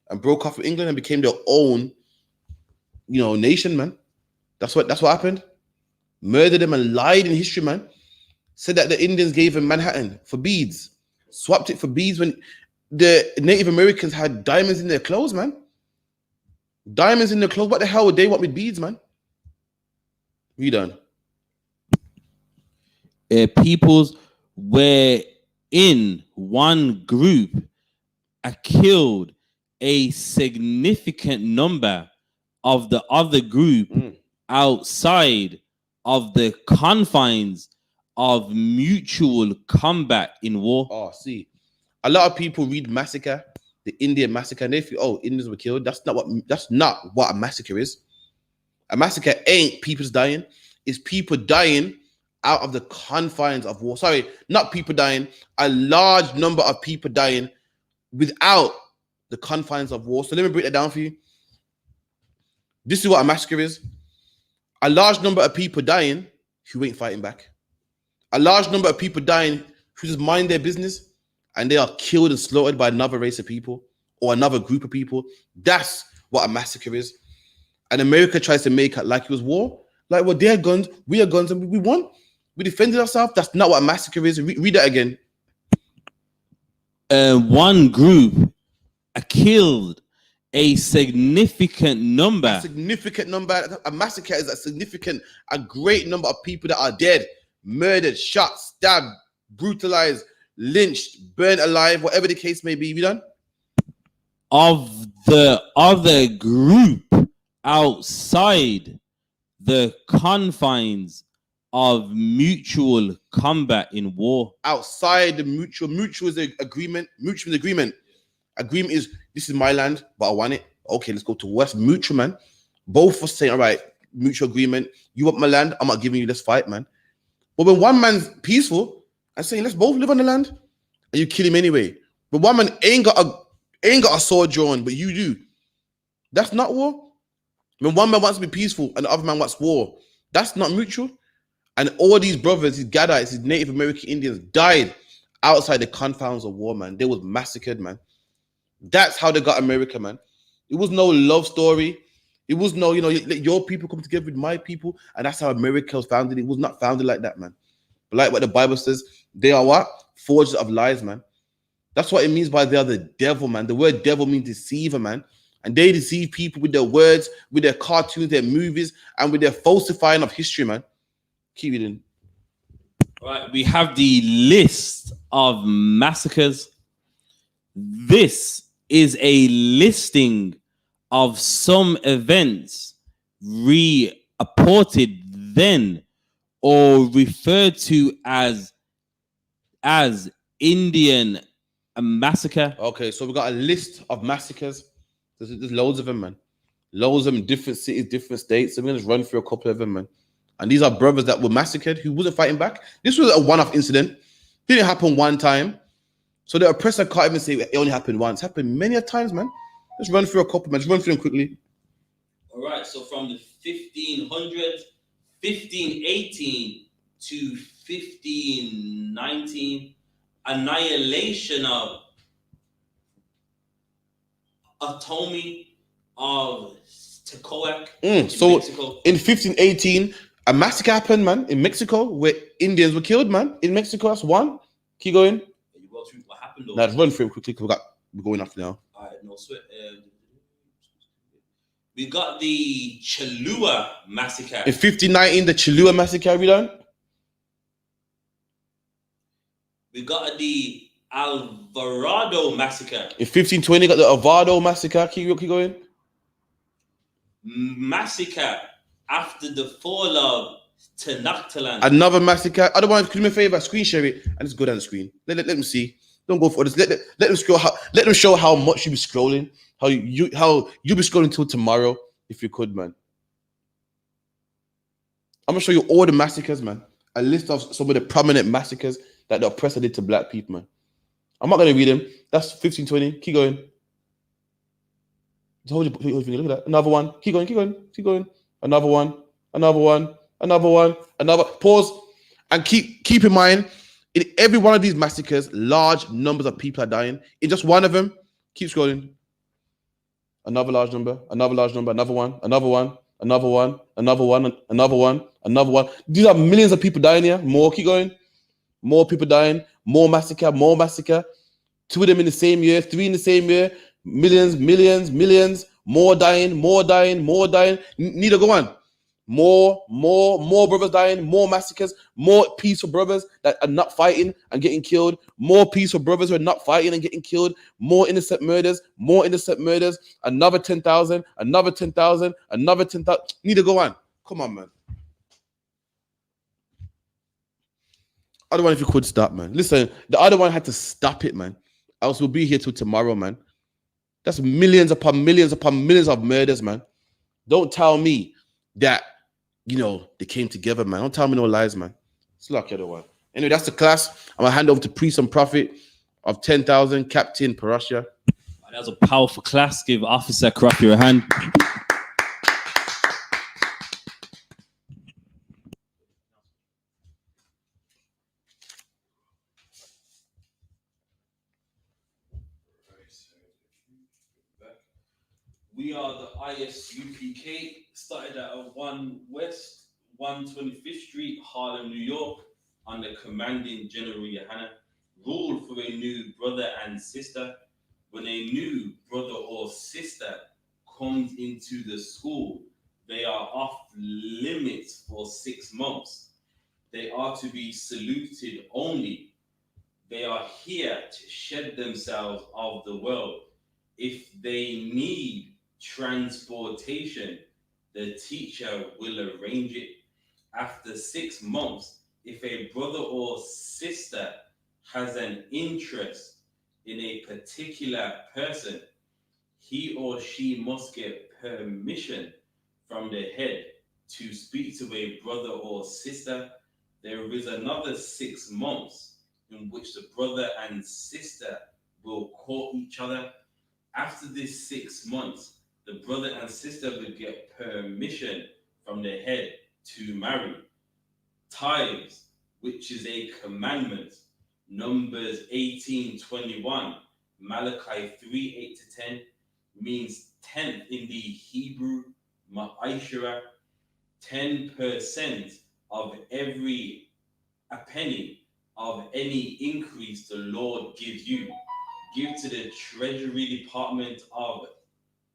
And broke off from England and became their own, nation, man. That's what happened. Murdered them and lied in history, man. Said that the Indians gave him Manhattan for beads. Swapped it for beads when the Native Americans had diamonds in their clothes, man. Diamonds in their clothes. What the hell would they want with beads, man? We done. Peoples were in one group killed a significant number of the other group outside of the confines of mutual combat in war. Oh, see, a lot of people read massacre, the Indian massacre, and they think, oh, Indians were killed. That's not what a massacre is. A massacre ain't people's dying. It's people dying out of the confines of war. Sorry, not people dying. A large number of people dying without the confines of war. So let me break that down for you. This is what a massacre is. A large number of people dying who ain't fighting back. A large number of people dying who just mind their business and they are killed and slaughtered by another race of people or another group of people. That's what a massacre is. And America tries to make it like it was war. Like, well, they had guns, we had guns, and we won. We defended ourselves. That's not what a massacre is. Read that again. One group killed a significant number. A massacre is a great number of people that are dead, murdered, shot, stabbed, brutalized, lynched, burned alive, whatever the case may be. We done? Of the other group outside the confines of mutual combat in war. Outside the mutual is an agreement. Mutual agreement. Agreement is, this is my land, but I want it. Okay, let's go to West. Mutual, man. Both of us saying, all right, mutual agreement. You want my land, I'm not giving you, let's fight, man. But when one man's peaceful and saying, let's both live on the land, and you kill him anyway. But one man ain't got a sword drawn, but you do. That's not war. When one man wants to be peaceful and the other man wants war, that's not mutual. And all these brothers, these Gadites, these Native American Indians died outside the confines of war, man. They was massacred, man. That's how they got America, man. It was no love story. It was no, let your people come together with my people. And that's how America was founded. It was not founded like that, man. But like what the Bible says, they are what? Forgers of lies, man. That's what it means by they are the devil, man. The word devil means deceiver, man. And they deceive people with their words, with their cartoons, their movies, and with their falsifying of history, man. Keep reading. All right, we have the list of massacres. This is a listing of some events reported then or referred to as Indian massacre. Okay, so we got a list of massacres. There's loads of them, man. Loads of them in different cities, different states. So we're going to just run through a couple of them, man. And these are brothers that were massacred who wasn't fighting back. This was a one-off incident. Didn't happen one time. So the oppressor can't even say it only happened once. It happened many a times, man. Let's run through a couple, man. Just run through them quickly. All right, so from the 1500s, 1518 to 1519, annihilation of Atomi of Tecoac in Mexico. In 1518, a massacre happened, man, in Mexico where Indians were killed, man. In Mexico, that's one. Keep going. You go through what happened, though. Now, let's run through it quickly because we're going after now. All right, no sweat. We got the Cholula massacre. In 1519, the Cholula massacre, we done? We got the Alvarado massacre. In 1520, got the Alvarado massacre. Keep going. Massacre after the fall of Tenochtitlan. Another massacre. Otherwise, could you do me a favor? Screen share it and just go down the screen. Let them see. Don't go for this. Let them scroll. Let them show how much you be scrolling. How you be scrolling till tomorrow if you could, man. I'm gonna show you all the massacres, man. A list of some of the prominent massacres that the oppressor did to black people, man. I'm not going to read them. That's 15, 20. Keep going. Hold your finger. Look at that. Another one. Keep going, keep going, keep going. Another one. Another one. Another one. Another. Pause. And keep in mind, in every one of these massacres, large numbers of people are dying. In just one of them, keep scrolling. Another large number. Another large number. Another one. Another one. Another one. Another one. Another one. Another one. These are millions of people dying here. More. Keep going. More people dying. More massacre. More massacre. 2 of them in the same year. 3 in the same year. Millions, millions, millions. More dying, more dying, more dying. Need to go on. More brothers dying, more massacres, more peaceful brothers that are not fighting and getting killed, more peaceful brothers who are not fighting and getting killed, more innocent murders, another 10,000, another 10,000, another 10,000. Need to go on. Come on, man. Other one, if you could stop, man. Listen, the other one had to stop it, man. Else we'll be here till tomorrow, man. That's millions upon millions upon millions of murders, man. Don't tell me that, they came together, man. Don't tell me no lies, man. It's lucky other one. Anyway, that's the class. I'm going to hand over to priest and prophet of 10,000, Captain Parasha. That was a powerful class. Give Officer Krafi a hand. We are the I.S.U.P.K. Started at 1 West, 125th Street, Harlem, New York, under commanding General YAHANNA. Ruled for a new brother and sister. When a new brother or sister comes into the school, they are off limits for 6 months. They are to be saluted only. They are here to shed themselves of the world. If they need transportation, the teacher will arrange it. After 6 months, if a brother or sister has an interest in a particular person, he or she must get permission from the head to speak to a brother or sister. There is another 6 months in which the brother and sister will court each other. After this 6 months, the brother and sister will get permission from the head to marry. Tithes, which is a commandment, Numbers 18:21, Malachi 3:8-10, means 10th in the Hebrew Ma'ashera, 10% of every a penny of any increase the Lord gives you. Give to the Treasury Department of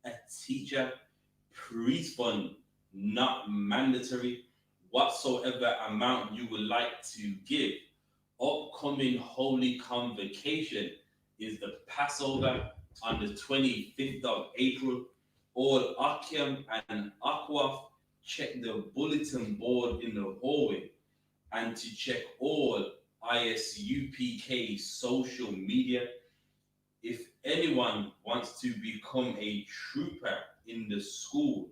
a teacher, priest fund, not mandatory. Whatsoever amount you would like to give. Upcoming Holy Convocation is the Passover on the 25th of April. All Akim and Akwaf, check the bulletin board in the hallway, and to check all I.S.U.P.K social media. If anyone wants to become a trooper in the school,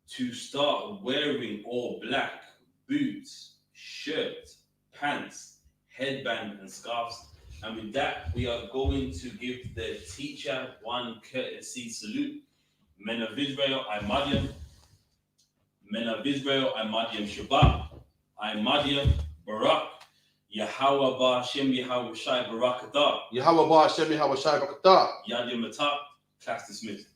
to start wearing all black, boots, shirt, pants, headband, and scarves. And with that, we are going to give the teacher one courtesy salute. Men of Israel, I Madiam. Men of Israel, I Madiam Shabbat. I Madiam Barak. Yahweh Ba Hashem Yahweh Shai Barakatah. Yahweh Ba Hashem Yahweh Shai Barakatah. Yadim Matah. Class dismissed.